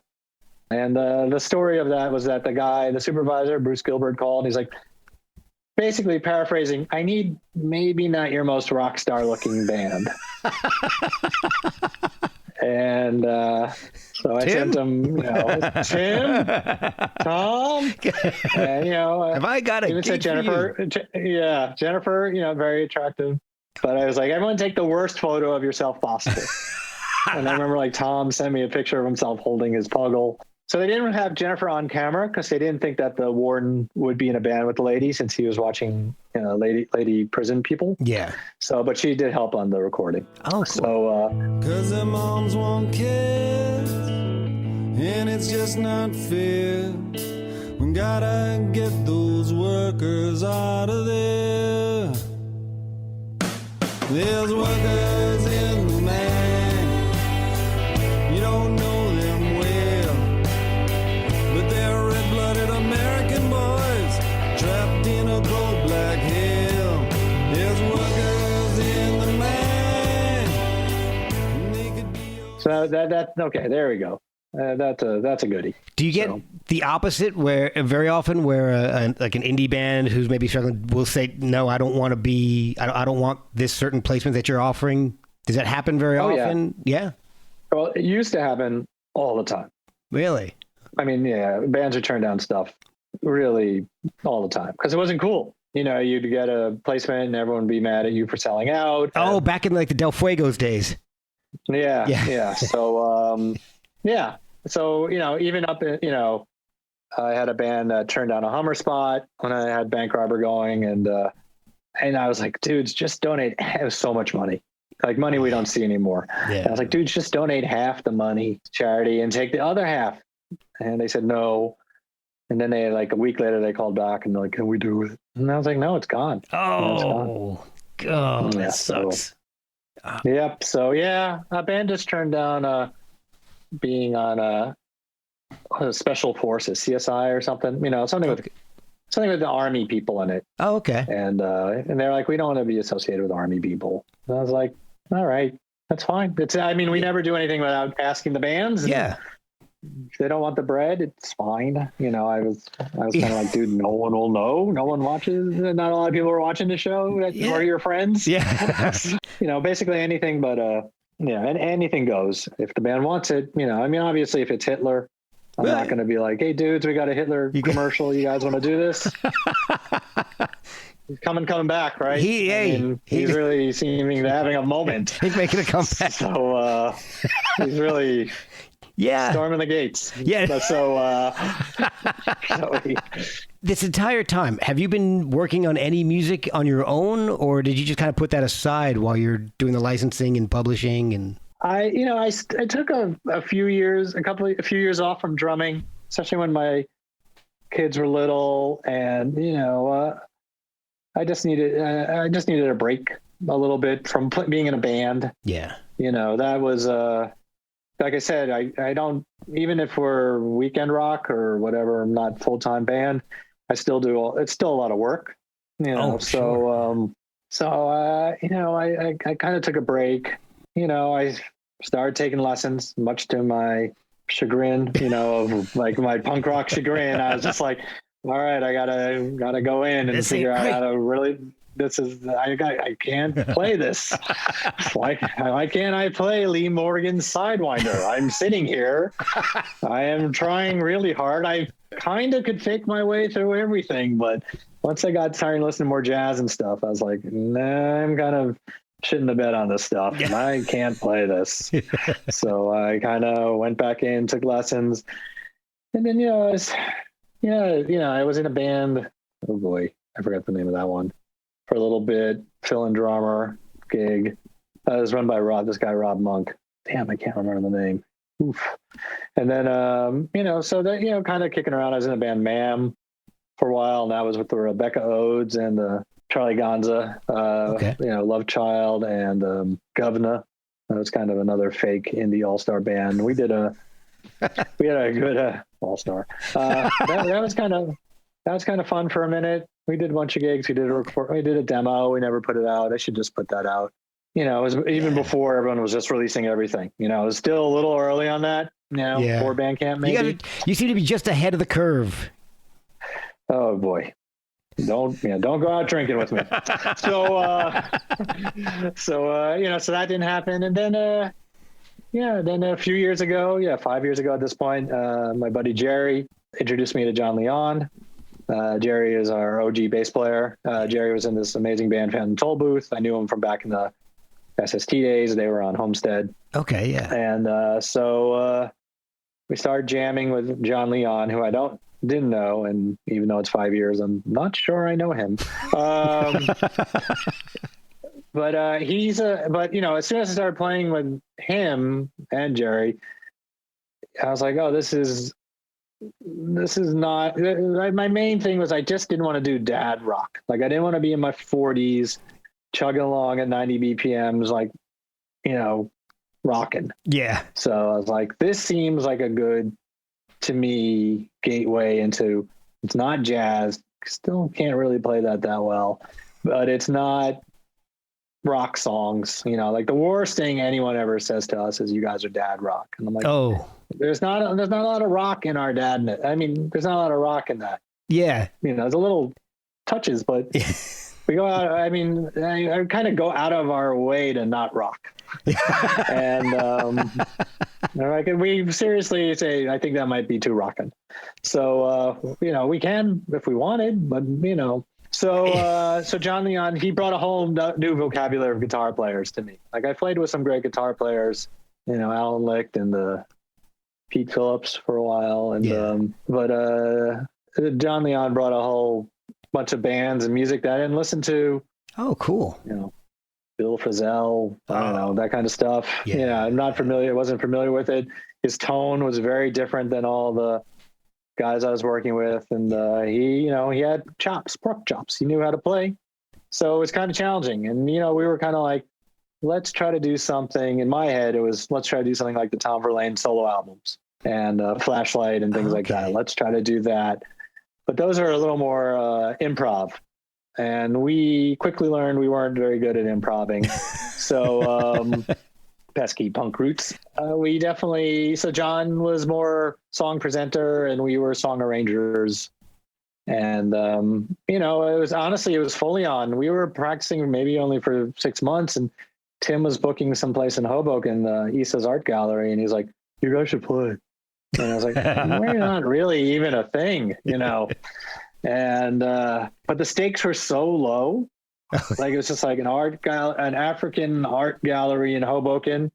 and the story of that was that the supervisor, Bruce Gilbert, called. He's like, basically paraphrasing, I need maybe not your most rock star looking band. And so I Tim? sent him, Tim, Tom, and Have I got a even said gig for you? Jennifer, Jennifer, very attractive. But I was like, everyone take the worst photo of yourself possible. And I remember Tom sent me a picture of himself holding his puggle. So they didn't have Jennifer on camera because they didn't think that the warden would be in a band with the lady since he was watching lady prison people. Yeah. So, but she did help on the recording. Oh, cool. So, Cause their moms want kids, and it's just not fair. We gotta get those workers out of there. There's workers in the man, you don't know them well, but they're red-blooded American boys trapped in a cold black hell. There's workers in the man, they could be so that okay. There we go. That's a goodie. Do you get the opposite where very often where like an indie band who's maybe struggling will say, no, I don't want to be, I don't want this certain placement that you're offering. Does that happen very often? Yeah. Well, it used to happen all the time. Really? I mean, yeah, bands would turn down stuff really all the time because it wasn't cool. You'd get a placement and everyone would be mad at you for selling out. Oh, back in like the Del Fuegos days. Yeah. So, yeah. So, even up, I had a band that turned down a Hummer spot when I had Bank Robber going. And I was like, dudes, just donate. It was so much money, like money we don't see anymore. Yeah. And I was like, dudes, just donate half the money to charity and take the other half. And they said, no. And then they, like a week later, they called back and they're like, can we do it? And I was like, no, it's gone. Oh, God, that sucks. Yep. So, yeah, a band just turned down being on a special forces, CSI or something, something with the army people in it. Oh, okay. And they're like, we don't want to be associated with army people. And I was like, all right, that's fine. We never do anything without asking the bands. Yeah. If they don't want the bread, it's fine. I was kind of like, dude, no one will know. No one watches. Not a lot of people are watching the show or your friends. Yeah. Basically anything but and anything goes. If the band wants it, obviously if it's Hitler, I'm not going to be like, hey dudes, we got a Hitler commercial. You guys want to do this? He's coming back, right? He's really seeming to having a moment. He's making a comeback. So he's really storming the gates. Yeah. This entire time, have you been working on any music on your own, or did you just kind of put that aside while you're doing the licensing and publishing? And I took a few years off from drumming, especially when my kids were little, and I just needed a break a little bit from being in a band. Yeah. That was like I said, I don't, even if we're weekend rock or whatever, I'm not full-time band, I still do it's still a lot of work, Oh, sure. I kind of took a break. I started taking lessons, much to my chagrin, of like my punk rock chagrin. I was just like, all right, I gotta go in and figure out how to really, I can't play this. Why can't I play Lee Morgan's Sidewinder? I'm sitting here. I am trying really hard. I kind of could fake my way through everything, but once I got tired of listening to more jazz and stuff, I was like, nah, I'm kind of shitting the bed on this stuff. And I can't play this. So I kind of went back in, took lessons. And then, I was in a band. Oh boy, I forgot the name of that one. For a little bit, fill-in drummer gig. It was run by this guy, Rob Monk. Damn, I can't remember the name. Oof. And then, so that, kind of kicking around. I was in a band, Ma'am, for a while, and that was with the Rebecca Odes and Charlie Gonza, Love Child and Governor. That was kind of another fake indie all-star band. We had a good all-star. That was kind of fun for a minute. We did a bunch of gigs. We did a demo. We never put it out. I should just put that out. It was even before everyone was just releasing everything. It was still a little early on that. For Bandcamp maybe. You seem to be just ahead of the curve. Oh boy. Don't go out drinking with me. So that didn't happen. And then a few years ago, 5 years ago at this point, my buddy Jerry introduced me to John Leon. Jerry is our OG bass player. Jerry was in this amazing band, Phantom Toll Booth. I knew him from back in the SST days. They were on Homestead. Okay, yeah. And so we started jamming with John Leon, who I didn't know, and even though it's 5 years, I'm not sure I know him. But as soon as I started playing with him and Jerry, I was like, oh, this is not. My main thing was I just didn't want to do dad rock. Like I didn't want to be in my 40s, chugging along at 90 BPMs, like, rocking. Yeah. So I was like, this seems like a good, to me, gateway into, it's not jazz, still can't really play that well, but it's not rock songs. Like the worst thing anyone ever says to us is you guys are dad rock. And I'm like, oh, there's not a lot of rock in our dad. I mean, there's not a lot of rock in that. Yeah. There's a little touches, but we go out. I mean, I kind of go out of our way to not rock. And we seriously say, I think that might be too rockin'. So, we can if we wanted, but, So John Leon, he brought a whole new vocabulary of guitar players to me. Like I played with some great guitar players, Alan Licht and Pete Phillips for a while. And, but John Leon brought a whole bunch of bands and music that I didn't listen to. Oh, cool. Bill Frisell, I don't know, that kind of stuff. Yeah. I'm not familiar. I wasn't familiar with it. His tone was very different than all the guys I was working with. And he had pork chops. He knew how to play. So it was kind of challenging. And, we were kind of like, let's try to do something. In my head, it was, let's try to do something like the Tom Verlaine solo albums and Flashlight and things like that. Let's try to do that. But those are a little more improv. And we quickly learned we weren't very good at improvising. So pesky punk roots. So John was more song presenter and we were song arrangers. And, it was fully on. We were practicing maybe only for 6 months, and Tim was booking someplace in Hoboken, the Issa's Art Gallery. And he's like, you guys should play. And I was like, we're not really even a thing, And, but the stakes were so low. Like it was just like an African art gallery in Hoboken.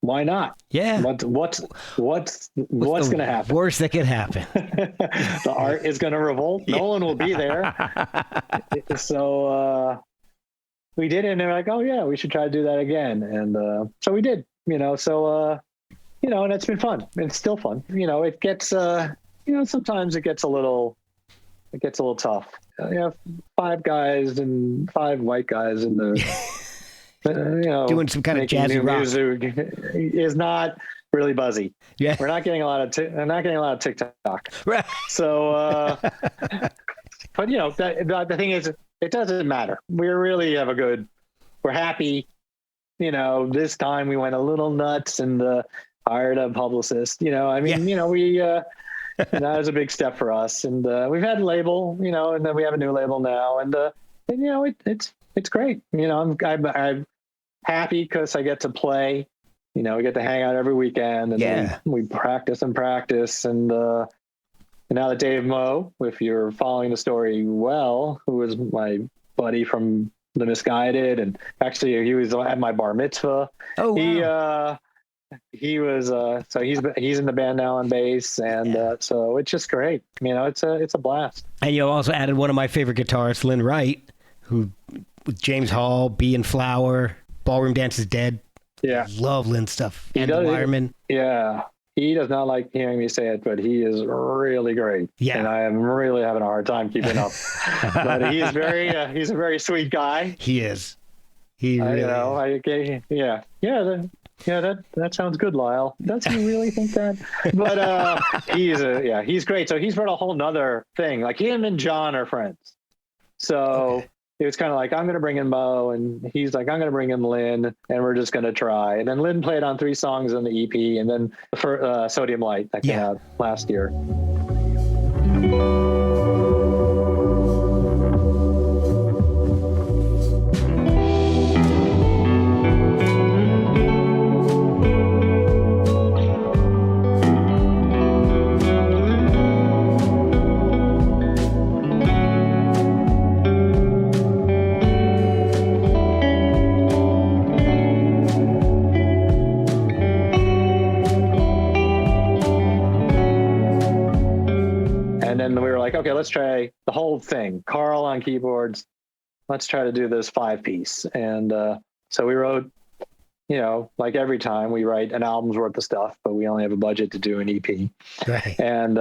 Why not? Yeah. What's going to happen? Worst that could happen. The art is going to revolt. No one will be there. So we did it, and they're like, "Oh yeah, we should try to do that again." And so we did. And it's been fun. It's still fun. It gets. Sometimes it gets a little tough. 5 guys and 5 white guys in the. Doing some kind of jazzy rock music is not really buzzy. Yeah, we're not getting a lot of TikTok. Right. So, but the thing is, it doesn't matter. We really have we're happy. This time we went a little nuts and hired a publicist. We that was a big step for us, and we've had a label, and then we have a new label now, and it's great. I'm happy because I get to play. We get to hang out every weekend, and we practice. And now that Dave Moe, if you're following the story well, who was my buddy from The Misguided, and actually he was at my bar mitzvah. Oh, wow. He was so he's in the band now on bass, and so it's just great. It's a blast. And you also added one of my favorite guitarists, Lynn Wright, who with James Hall, Bee and Flower, Ballroom Dance is Dead. Yeah, love Lynn stuff. And the Wireman. Yeah, he does not like hearing me say it, but he is really great. Yeah. And I am really having a hard time keeping up. But he's he's a very sweet guy. He is. He really is. That sounds good, Lyle. Does he really think that? But he's great. So he's brought a whole nother thing. Like him and John are friends. So it was kind of like, I'm going to bring in Mo, and he's like, I'm going to bring in Lynn, and we're just going to try. And then Lynn played on 3 songs on the EP, and then for Sodium Light that came out last year. And then we were like, okay, let's try the whole thing. Carl on keyboards. Let's try to do this 5-piece. And so we wrote, like every time we write an album's worth of stuff, but we only have a budget to do an EP. Right. And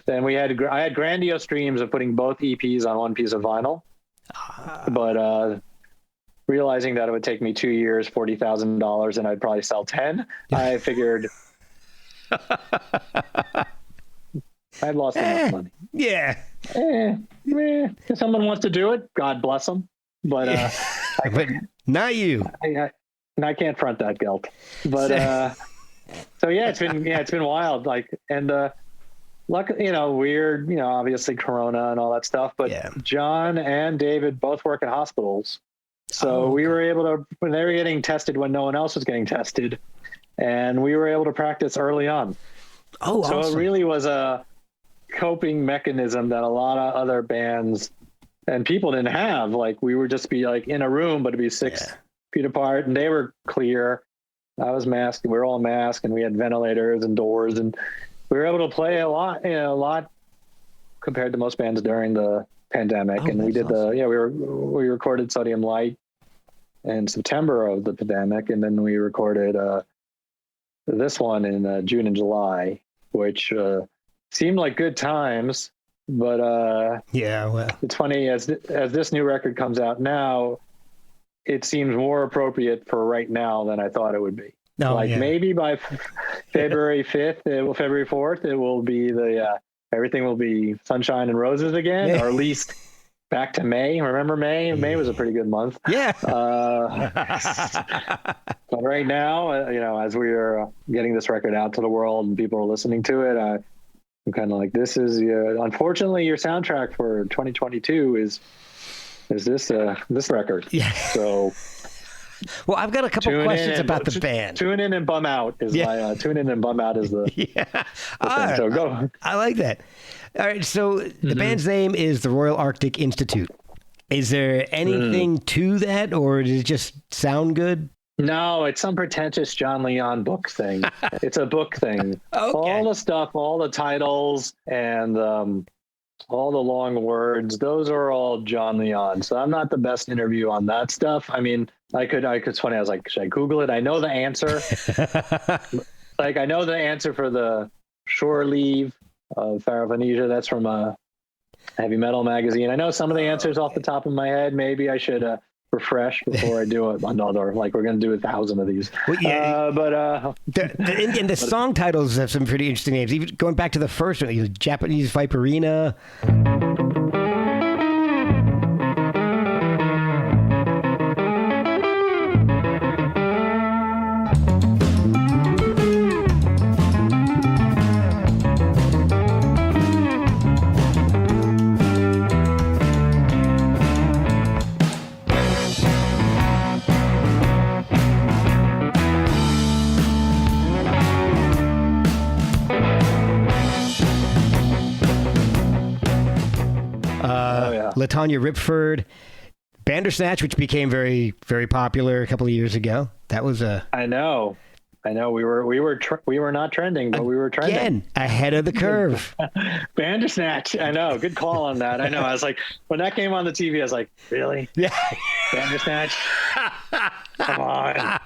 then I had grandiose dreams of putting both EPs on one piece of vinyl. But realizing that it would take me 2 years, $40,000, and I'd probably sell 10, I figured I've lost enough money. Yeah. If someone wants to do it, God bless them. But but not you. I can't front that guilt. But so it's been wild. Like, and luck, weird, obviously Corona and all that stuff. But John and David both work in hospitals, so we were able to. When they were getting tested when no one else was getting tested, and we were able to practice early on. Oh, so awesome. It really was a coping mechanism that a lot of other bands and people didn't have. Like, we would just be like in a room, but it'd be 6 feet apart, and they were clear. I was masked. We were all masked, and we had ventilators and doors, and we were able to play a lot compared to most bands during the pandemic. And we did we recorded Sodium Light in September of the pandemic, and then we recorded this one in June and July, which seemed like good times. But it's funny, as this new record comes out now, it seems more appropriate for right now than I thought it would be. Maybe by February 5th, February 4th, it will be everything will be sunshine and roses again, or at least back to May. Remember May? May was a pretty good month. Yeah. But right now, as we are getting this record out to the world and people are listening to it, I'm kind of like, this is unfortunately your soundtrack for 2022 is this record. Yeah. So. Well, I've got a couple questions about the band. Tune in and bum out is my tune in and bum out is the so go. I like that. All right, so the band's name is the Royal Arctic Institute. Is there anything to that, or does it just sound good? No, it's some pretentious John Leon book thing. It's a book thing. Okay. All the stuff, all the titles, and all the long words, those are all John Leon. So I'm not the best interview on that stuff. I mean, it's funny. I was like, should I Google it? I know the answer. I know the answer for the Shore Leave of Faraphonesia. That's from a heavy metal magazine. I know some of the answers off the top of my head. Maybe I should refresh before I do another. Like, we're going to do 1,000 of these. Well, and the song titles have some pretty interesting names. Even going back to the first one, Japanese Viperina. Latanya Ripford, Bandersnatch, which became very, very popular a couple of years ago. That was I know. We were not trending, but we were trending. Again, ahead of the curve. Bandersnatch. I know. Good call on that. I know. I was like, when that came on the TV, I was like, really? Yeah. Bandersnatch. Come on.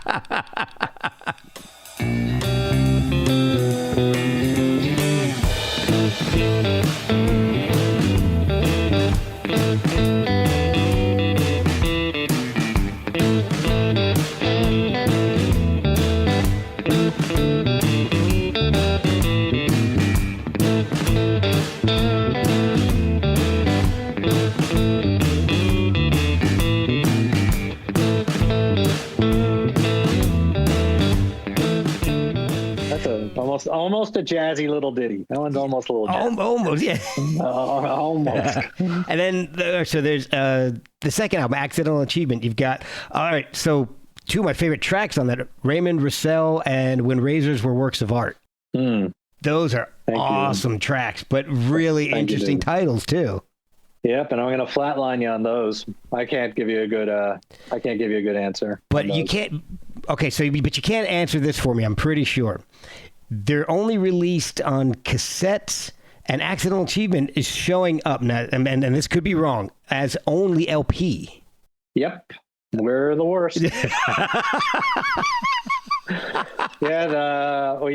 almost a jazzy little ditty. That one's almost a little jazzy. Almost, yeah. Almost. And then, so there's the second album, Accidental Achievement. You've got, all right, so two of my favorite tracks on that, Raymond Roussel and When Razors Were Works of Art. Those are awesome tracks, but really interesting titles too. Yep, and I'm going to flatline you on those. I can't give you a good answer. But you can't. Okay, but you can't answer this for me. I'm pretty sure they're only released on cassettes, and Accidental Achievement is showing up now, and this could be wrong, as only LP. Yep, we're the worst. We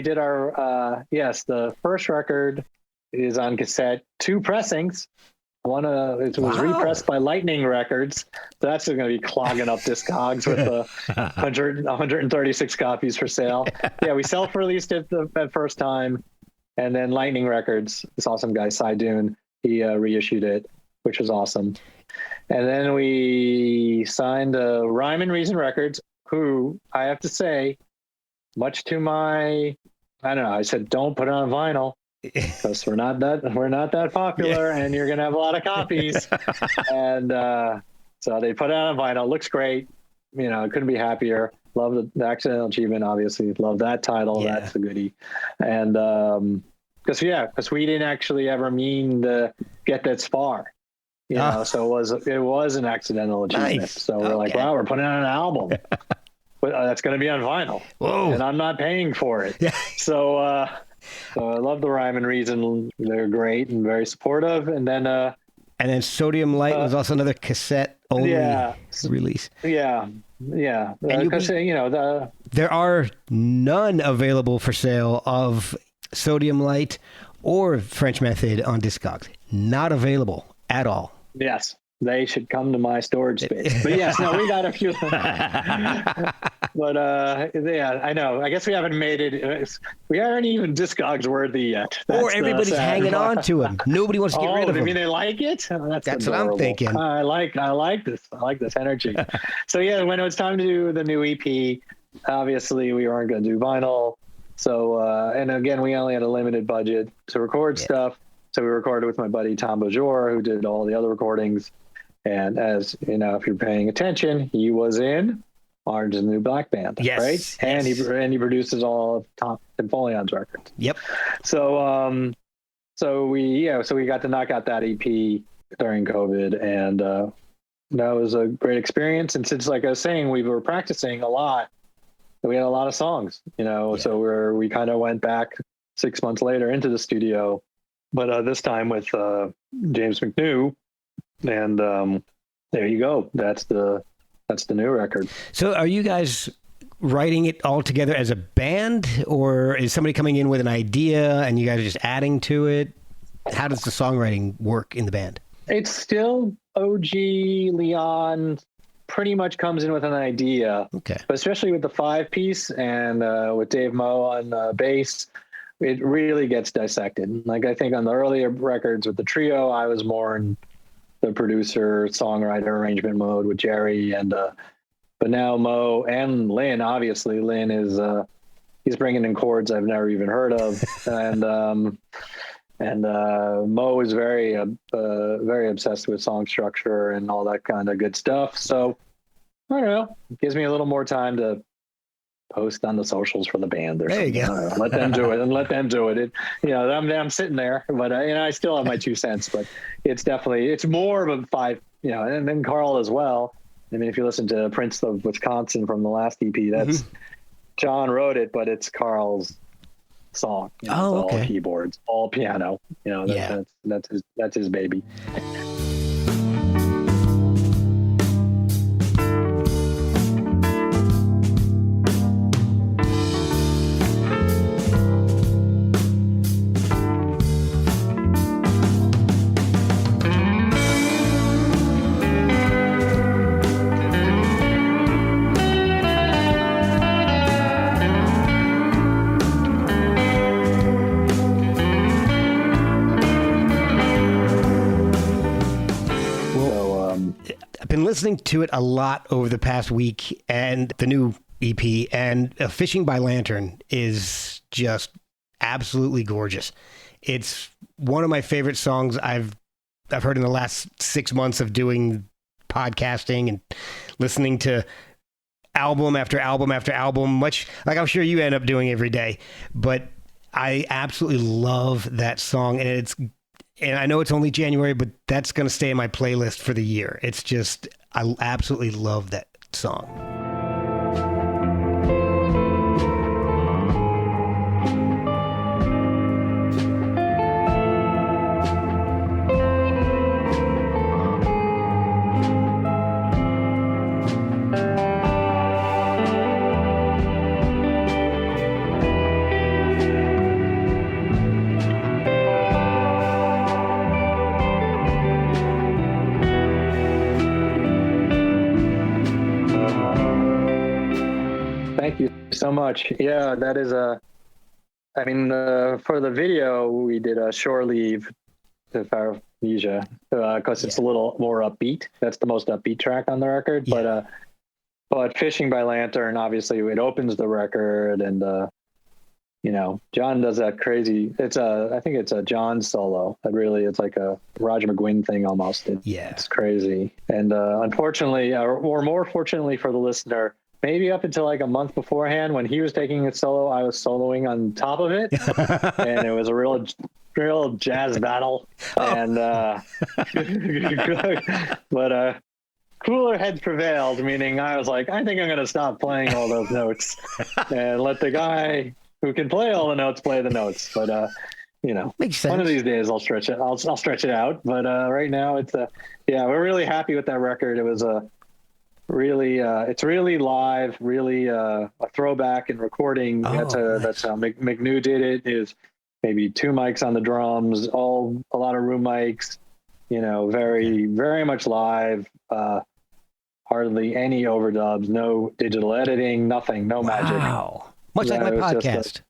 did our the first record is on cassette, 2 pressings. It was repressed by Lightning Records. So that's going to be clogging up Discogs with 136 copies for sale. Yeah, we self-released it the first time, and then Lightning Records, this awesome guy, Cy Dune, he reissued it, which was awesome. And then we signed Rhyme and Reason Records, who I have to say, much to my, I said, don't put it on vinyl. Because we're not that popular, and you're gonna have a lot of copies. And so they put it on vinyl. Looks great. Couldn't be happier. Love the Accidental Achievement. Obviously, love that title. Yeah. That's a goodie. And because we didn't actually ever mean to get this far, so it was an accidental achievement. Nice. So we're like, wow, we're putting on an album. But that's going to be on vinyl. Whoa. And I'm not paying for it. Yeah. So I love the Rhyme and Reason. They're great and very supportive. And then Sodium Light was also another cassette only release. Yeah. Because there are none available for sale of Sodium Light or French Method on Discogs. Not available at all. Yes. They should come to my storage space. But yes, no, we got a few. But I know. I guess we haven't made it. We aren't even Discogs worthy yet. Or everybody's hanging on to them. Nobody wants to get rid of them. I mean, they like it. That's what I'm thinking. I like this. I like this energy. So yeah, when it was time to do the new EP, obviously we weren't going to do vinyl. So and again, we only had a limited budget to record stuff. So we recorded with my buddy Tom Bajor, who did all the other recordings. And as you know, if you're paying attention, he was in Orange is the New Black Band, right? And he produces all of Tom Timpoleon's records. Yep. So we got to knock out that EP during COVID, and that was a great experience. And since, like I was saying, we were practicing a lot, we had a lot of songs, So we kind of went back 6 months later into the studio, but this time with James McNew. And there you go. That's the new record. So are you guys writing it all together as a band, or is somebody coming in with an idea and you guys are just adding to it? How does the songwriting work in the band? It's still OG Leon pretty much comes in with an idea. Okay. But especially with the 5-piece and with Dave Moe on bass, it really gets dissected. Like I think on the earlier records with the trio, I was more in the producer, songwriter, arrangement mode with Jerry, and but now Mo and Lynn, obviously Lynn is he's bringing in chords I've never even heard of, and Mo is very obsessed with song structure and all that kind of good stuff. So I don't know, it gives me a little more time to post on the socials for the band or something. There you go. Let them do it. I'm sitting there, but I still have my 2 cents, but it's more of a 5, and then Carl as well. I mean, if you listen to Prince of Wisconsin from the last EP, that's John wrote it, but it's Carl's song. All keyboards, all piano, that's his baby. Listening to it a lot over the past week, and the new EP and Fishing by Lantern is just absolutely gorgeous. It's one of my favorite songs I've heard in the last 6 months of doing podcasting and listening to album after album after album, much like I'm sure you end up doing every day. But I absolutely love that song, and I know it's only January, but that's going to stay in my playlist for the year. It's just, I absolutely love that song. Thank you so much. Yeah, that is for the video, we did a Shore Leave to Paranesia because it's a little more upbeat. That's the most upbeat track on the record. Yeah. But Fishing by Lantern, obviously, it opens the record, and John does that crazy. I think it's a John solo. It's like a Roger McGuinn thing almost. It's crazy. And unfortunately, or more fortunately for the listener, maybe up until like a month beforehand, when he was taking a solo, I was soloing on top of it, and it was a real jazz battle. And but cooler heads prevailed, meaning I was like, I think I'm going to stop playing all those notes and let the guy who can play all the notes play the notes. But makes sense. One of these days I'll stretch it. I'll stretch it out. But right now we're really happy with that record. It was it's really live, really a throwback and recording. That's how McNew did it. Is maybe 2 mics on the drums, a lot of room mics, very, very much live, hardly any overdubs, no digital editing, nothing, no magic. Wow. Much like my podcast.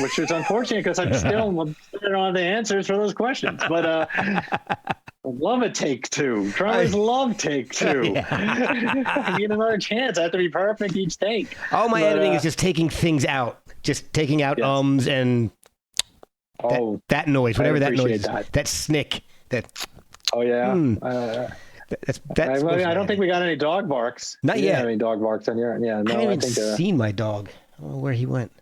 Which is unfortunate because I don't have the answers for those questions. But I love a take two. Drummers love take two. I need another chance. I have to be perfect each take. All my editing is just taking things out. Just taking out ums and that noise, whatever that noise is. That snick. Oh, yeah. I don't think we got any dog barks. Not yet. Any dog barks on your? Yeah, no. I haven't seen my dog. I don't know where he went.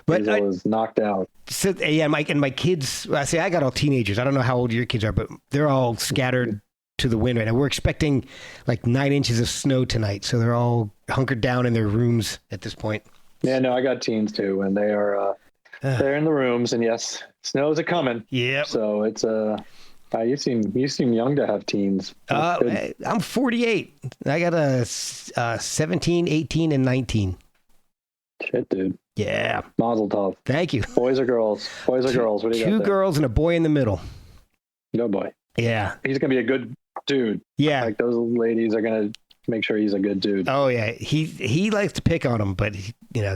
But I was knocked out. So my kids. I got all teenagers. I don't know how old your kids are, but they're all scattered to the wind right now. We're expecting like 9 inches of snow tonight, so they're all hunkered down in their rooms at this point. Yeah, no, I got teens too, and they are they're in the rooms, and yes, snow's a coming. Yeah. So it's you seem young to have teens. I'm 48. I got a 17, 18, and 19. Shit, dude. Yeah. Mazel tov. Thank you. Boys or girls? Boys or girls? What do you got there? 2 girls and a boy in the middle. No boy. Yeah. He's going to be a good dude. Yeah. Like those ladies are going to make sure he's a good dude. Oh yeah. He likes to pick on them, but they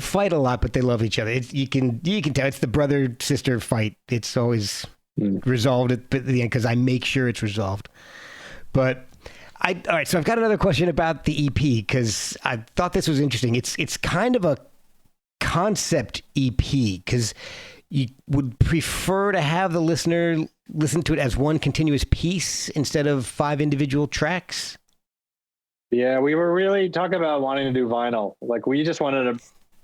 fight a lot, but they love each other. You can tell it's the brother sister fight. It's always resolved at the end because I make sure it's resolved. But all right, so I've got another question about the EP because I thought this was interesting. It's kind of a concept EP because you would prefer to have the listener listen to it as one continuous piece instead of 5 individual tracks. Yeah, we were really talking about wanting to do vinyl. Like we just wanted to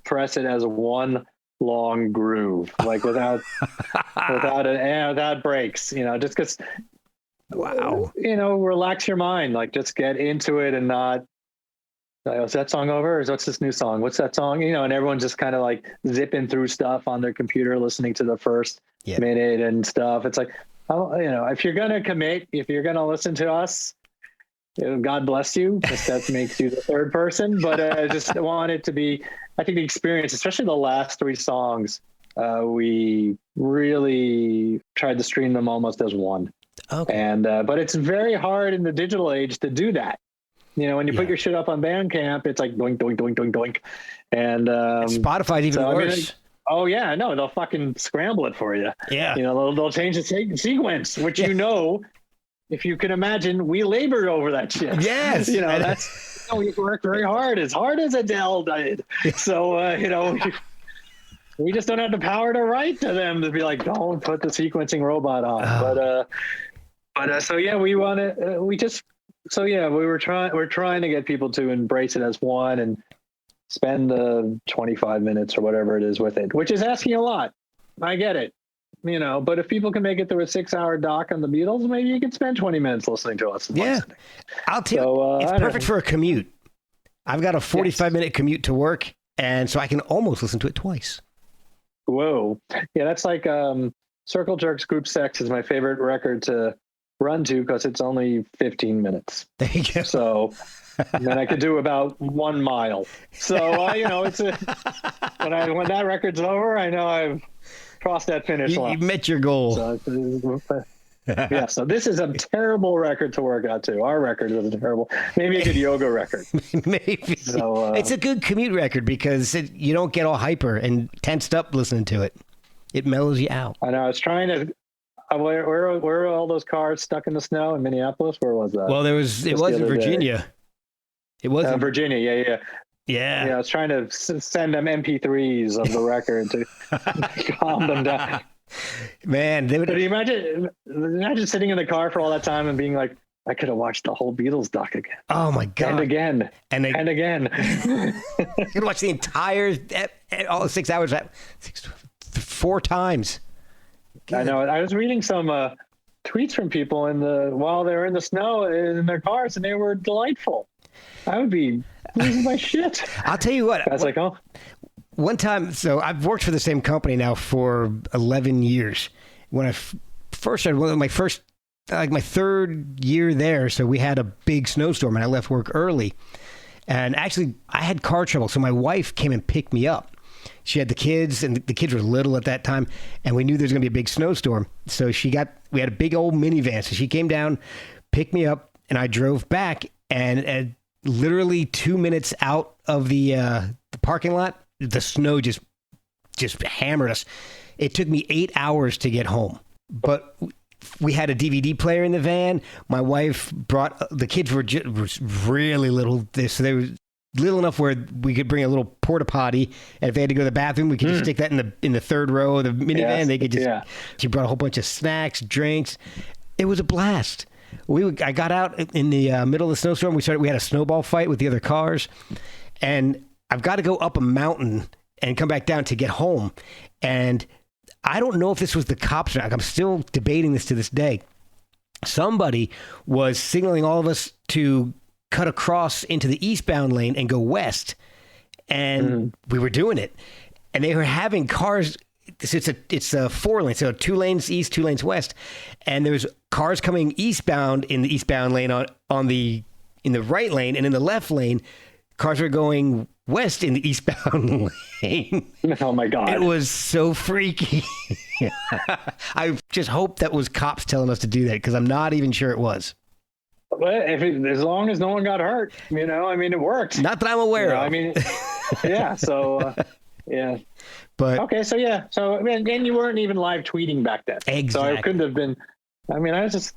press it as one long groove, like without breaks. Just because. Wow. Relax your mind. Like just get into it and not. Is that song over? Or what's this new song? What's that song? And everyone's just kind of like zipping through stuff on their computer, listening to the first minute and stuff. It's like, if you're gonna commit, if you're gonna listen to us, God bless you. That makes you the third person. But I just want it to be. I think the experience, especially the last 3 songs, we really tried to stream them almost as one. Okay. And but it's very hard in the digital age to do that. When you put your shit up on Bandcamp, it's like doink, doink, doink, doink, doink. And Spotify's even worse. They'll fucking scramble it for you. Yeah. They'll change the sequence, which if you can imagine, we labored over that shit. Yes. That's we worked very hard as Adele did. So, we just don't have the power to write to them to be like, don't put the sequencing robot on. So yeah, we want to, we're trying to get people to embrace it as one and spend the 25 minutes or whatever it is with it, which is asking a lot. I get it, but if people can make it through a 6-hour doc on the Beatles, maybe you can spend 20 minutes listening to us. Yeah. I'll tell you, it's perfect for a commute. I've got a 45-minute commute to work, and so I can almost listen to it twice. Whoa. Yeah, that's like Circle Jerks Group Sex is my favorite record to run to because it's only 15 minutes. There you go. So and then I could do about 1 mile. So it's when that record's over, I know I've crossed that finish line. You met your goal. So so this is a terrible record to work out to. Our record is terrible. Maybe a good yoga record. Maybe. So it's a good commute record because you don't get all hyper and tensed up listening to it. It mellows you out. I know. I was trying to. Where were all those cars stuck in the snow in Minneapolis? Where was that? Well, it was in Virginia. Day. It was in Virginia. Yeah. I was trying to send them MP3s of the record to calm them down. Man, Could you imagine sitting in the car for all that time and being like, I could have watched the whole Beatles doc again. Oh my God. And again. And again. You could watch the entire, all 6 hours, 4 times. Good. I know. I was reading some tweets from people while they were in the snow in their cars, and they were delightful. I would be losing my shit. I'll tell you what. I was like, oh. One time, so I've worked for the same company now for 11 years. When I first started, my third year there, so we had a big snowstorm, and I left work early. And actually, I had car trouble, so my wife came and picked me up. She had the kids, and the kids were little at that time, and we knew there was going to be a big snowstorm. So we had a big old minivan. So she came down, picked me up, and I drove back. And literally 2 minutes out of the parking lot, the snow just hammered us. It took me 8 hours to get home, but we had a DVD player in the van. My wife brought the kids were really little, so they were little enough where we could bring a little porta potty, and if they had to go to the bathroom, we could just stick that in the third row of the minivan. Yes, they could just. Yeah. She brought a whole bunch of snacks, drinks. It was a blast. I got out in the middle of the snowstorm. We had a snowball fight with the other cars, and I've got to go up a mountain and come back down to get home. And I don't know if this was the cops or not. I'm still debating this to this day. Somebody was signaling all of us to cut across into the eastbound lane and go west. And we were doing it. And they were having cars. It's a 4 lane, so 2 lanes east, 2 lanes west. And there's cars coming eastbound in the eastbound lane in the right lane, and in the left lane, cars are going west in the eastbound lane. Oh my God. It was so freaky. I just hope that was cops telling us to do that, because I'm not even sure it was. But as long as no one got hurt, it worked. Not that I'm aware of. Yeah. So, yeah. But okay, so yeah, and you weren't even live tweeting back then. Exactly. So I couldn't have been. I was just,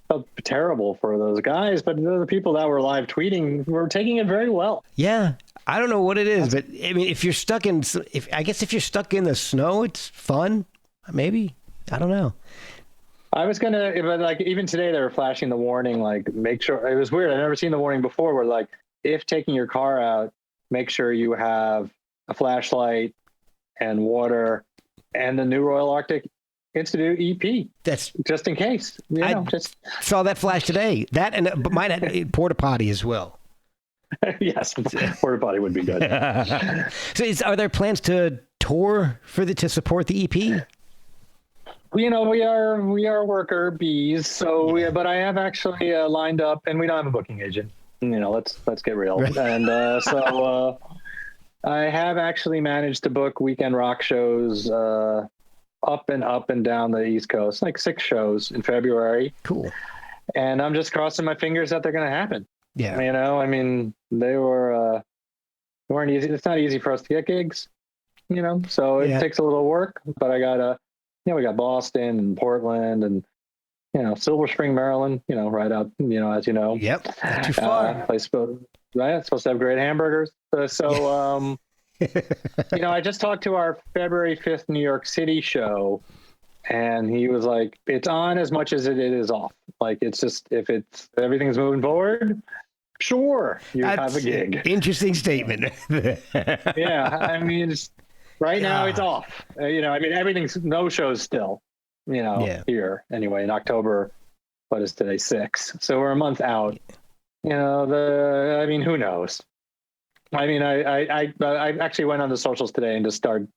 felt terrible for those guys, but the people that were live tweeting were taking it very well. Yeah, I don't know what it is, but if you're stuck in the snow, it's fun. Maybe, I don't know. I was gonna, but even today they were flashing the warning, make sure. It was weird. I've never seen the warning before. Where if taking your car out, make sure you have a flashlight and water and the new Royal Arctic Institute EP. That's just in case. Just saw that flash today. That but mine had porta potty as well. Yes, porta potty would be good. So, are there plans to tour to support the EP? We are worker bees. So, but I have actually lined up, and we don't have a booking agent. Let's get real. Right. And I have actually managed to book weekend rock shows up and down the East Coast, 6 shows in February. Cool. And I'm just crossing my fingers that they're going to happen. Yeah. They weren't easy. It's not easy for us to get gigs, so it takes a little work, but I got we got Boston and Portland and, Silver Spring, Maryland, right out, as you know. Yep. Not too far. Right? It's supposed to have great hamburgers. I just talked to our February 5th New York City show, and he was like, it's on as much as it is off. Like, it's just, if everything's moving forward, sure, have a gig. Interesting statement. Yeah. I mean, right now it's off. Everything's no shows still, here anyway, in October. What is today? 6. So we're a month out. Who knows? I actually went on the socials today and just started,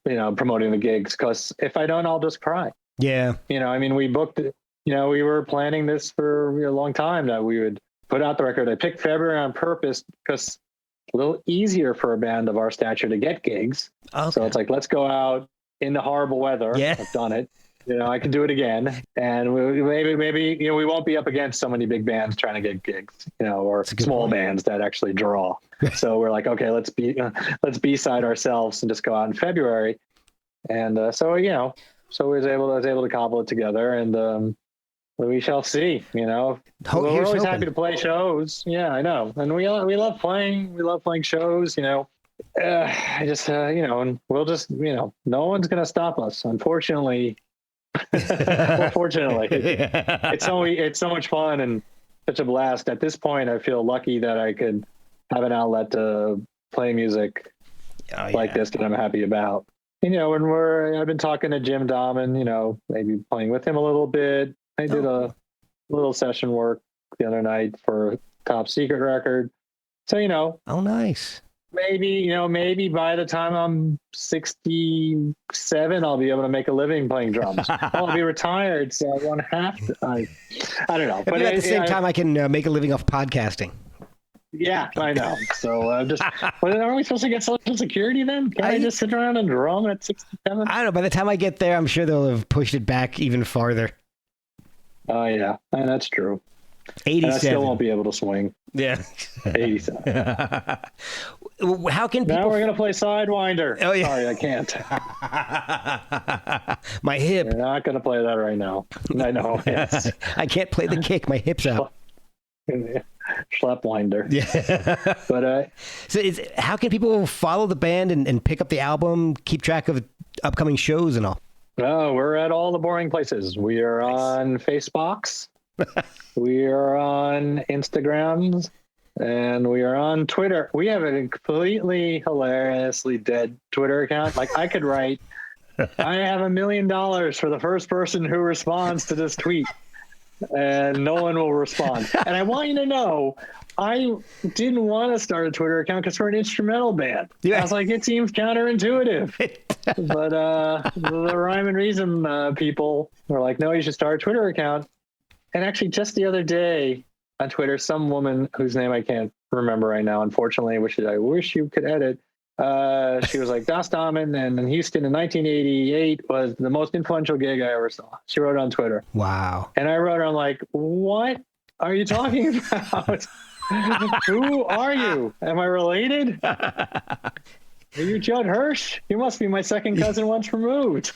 promoting the gigs, because if I don't, I'll just cry. Yeah. We booked it. We were planning this for a long time, that we would put out the record. I picked February on purpose because it's a little easier for a band of our stature to get gigs. Okay. So it's like, let's go out in the horrible weather. Yeah. I've done it. I can do it again. And maybe we won't be up against so many big bands trying to get gigs, or small bands that actually draw. So we're like, okay, let's B-side ourselves and just go out in February. And so we was able to cobble it together, and we shall see. We're always happy to play shows. Yeah, I know, and we love playing. We love playing shows. And we'll just, no one's gonna stop us, unfortunately. Well, fortunately, it's so much fun and such a blast. At this point, I feel lucky that I could have an outlet to play music like this that I'm happy about. And I've been talking to Jim Damen, maybe playing with him a little bit. I did a little session work the other night for a Top Secret record. So, oh, nice. Maybe by the time I'm 67, I'll be able to make a living playing drums. I'll be retired, so I won't have to. I don't know. But at the same time, I can make a living off podcasting. Yeah, I know. So aren't we supposed to get Social Security then? Can I just sit around and drum at 67? I don't know. By the time I get there, I'm sure they'll have pushed it back even farther. Oh, yeah. And that's true. 87. And I still won't be able to swing. Yeah. 87. How can people... Now we're going to play Sidewinder. Oh, yeah. Sorry, I can't. My hip. We're not going to play that right now. I know. Yes. I can't play the kick. My hip's out. Schleppwinder. Yeah. But how can people follow the band and pick up the album, keep track of upcoming shows and all? Oh, we're at all the boring places. We are on Facebooks. We are on Instagrams, and we are on Twitter. We have a completely hilariously dead Twitter account. Like, I could write, I have $1 million for the first person who responds to this tweet, and no one will respond. And I want you to know, I didn't want to start a Twitter account because we're an instrumental band. Yeah. I was like, it seems counterintuitive. But the Rhyme and Reason people were like, no, you should start a Twitter account. And actually, just the other day on Twitter, some woman whose name I can't remember right now, unfortunately, which I wish you could edit, she was like, Das Damen and in Houston in 1988 was the most influential gig I ever saw. She wrote it on Twitter. Wow. And I wrote her, I'm like, what are you talking about? Who are you? Am I related? Are you Judd Hirsch? You must be my second cousin once removed.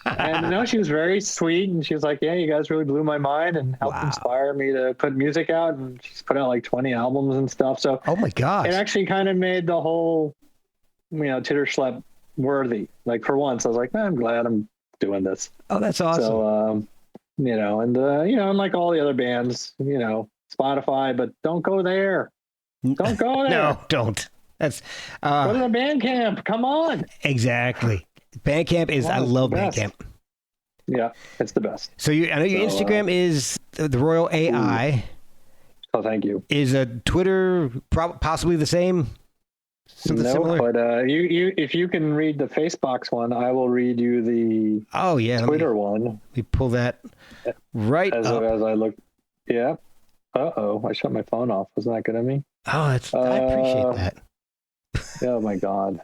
And no, she was very sweet, and she was like, yeah, you guys really blew my mind and helped inspire me to put music out. And she's put out like 20 albums and stuff. So, oh my gosh, it actually kind of made the whole, titter schlepp worthy. Like, for once, I was like, I'm glad I'm doing this. Oh, that's awesome. So, unlike all the other bands, Spotify, but don't go there. Don't go there. No, don't. That's go to the Bandcamp. Come on. Exactly. Bandcamp is, I love Bandcamp. Yeah, it's the best. So I know your Instagram is the Royal AI. Oh, thank you. Is Twitter possibly the same? Something similar? But if you can read the Facebooks one, I will read you the Twitter one. We pull that right as I look. Yeah. I shut my phone off. Wasn't that good of me? Oh, I appreciate that. Oh my God.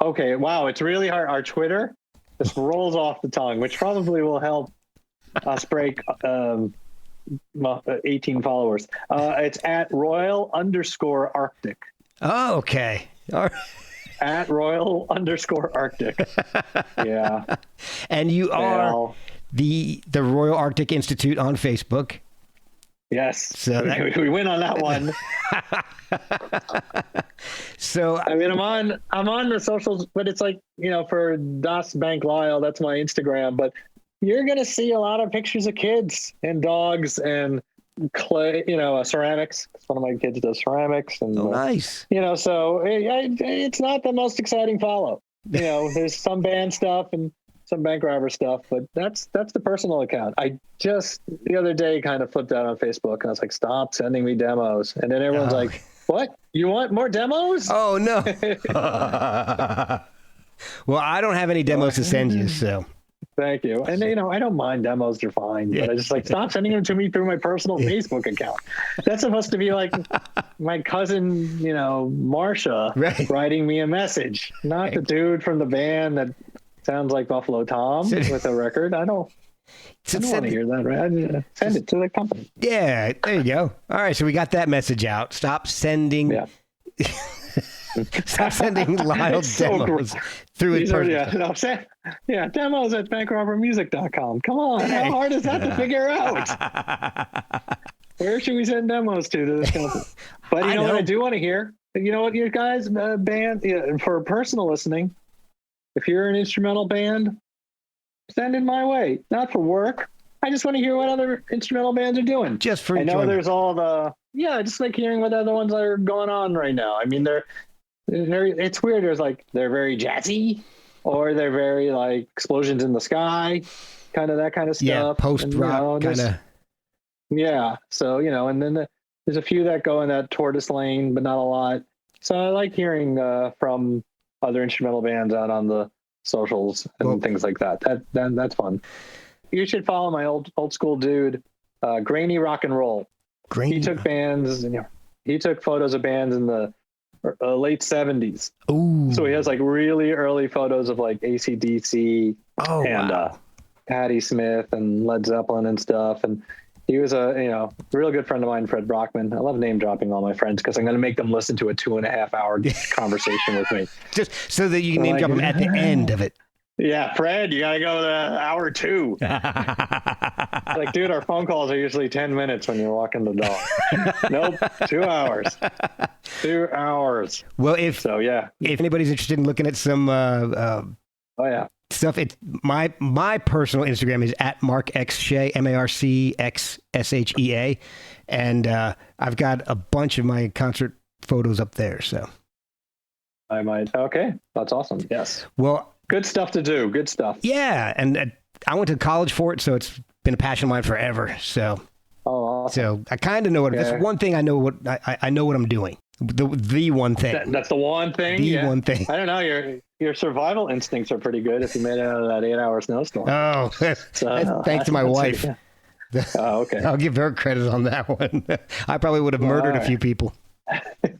Okay. Wow. It's really hard. Our Twitter just rolls off the tongue, which probably will help us break 18 followers. It's at Royal_Arctic. Oh, okay. All right. At Royal_Arctic. Yeah. And you are the Royal Arctic Institute on Facebook. Yes. So we win on that one. So I mean, I'm on the socials, but it's like, for Das Bank Lyle, that's my Instagram, but you're going to see a lot of pictures of kids and dogs and clay, ceramics. One of my kids does ceramics. And, nice. So it's not the most exciting follow. There's some band stuff and some bank robber stuff, but that's the personal account. I just the other day kind of flipped out on Facebook and I was like, stop sending me demos. And then everyone's like, what? You want more demos? Oh, no. Well, I don't have any demos to send you, so. Thank you. And, I don't mind demos. They're fine. But I just stop sending them to me through my personal Facebook account. That's supposed to be like my cousin, Marsha writing me a message, not the dude from the band that sounds like Buffalo Tom with a record. I don't want to hear that, right? Send it to the company. Yeah, there you go. All right, so we got that message out. Stop sending... Yeah. Stop sending Lyle demos through his personal... demos at bankrobbermusic.com. Come on, how hard is that to figure out? Where should we send demos to this company? But you know what I do want to hear? You know what, you guys, band, for personal listening, if you're an instrumental band, send it my way. Not for work. I just want to hear what other instrumental bands are doing. Just for enjoyment. I know there's all the... Yeah, just like hearing what other ones are going on right now. I mean, it's weird. There's they're very jazzy, or they're very explosions in the sky, kind of that kind of stuff. Yeah, post-rock kind of. Yeah, so, and then there's a few that go in that tortoise lane, but not a lot. So I like hearing from other instrumental bands out on the socials and things like that. That's fun. You should follow my old school dude, Grainy Rock and Roll. He took bands, he took photos of bands in the late 70s. Ooh. So he has really early photos of AC/DC and Patti Smith and Led Zeppelin and stuff. And he was a real good friend of mine, Fred Brockman. I love name dropping all my friends because I'm going to make them listen to a 2.5 hour conversation with me. Just so that you can name drop them at the end of it. Yeah, Fred, you got to go to hour 2. Dude, our phone calls are usually 10 minutes when you're walking the dog. Nope, 2 hours. 2 hours. Well, if anybody's interested in looking at some stuff, it's my personal Instagram is at Mark X Shea, MarcXShea, and I've got a bunch of my concert photos up there. So I might. Okay, that's awesome. Yes. Well. Good stuff to do. Good stuff. Yeah, and I went to college for it, so it's been a passion of mine forever. So, awesome. So I kind of know what. That's one thing I know what I know what I'm doing. The one thing. That's the one thing. The one thing. I don't know. Your survival instincts are pretty good if you made it out of that 8-hour snowstorm. Oh, so, thanks to my wife. Oh, okay. I'll give her credit on that one. I probably would have murdered a few people.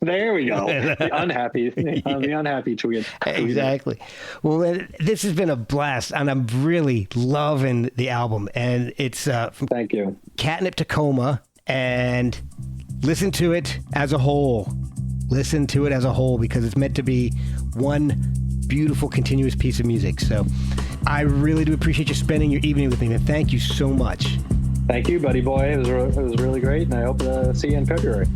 There we go. The unhappy tweet. Exactly. Well, this has been a blast, and I'm really loving the album. And it's thank you, Catnip Tacoma, and listen to it as a whole. Listen to it as a whole because it's meant to be one beautiful, continuous piece of music. So, I really do appreciate you spending your evening with me, man. Thank you so much. Thank you, buddy boy. It was really great, and I hope to see you in February.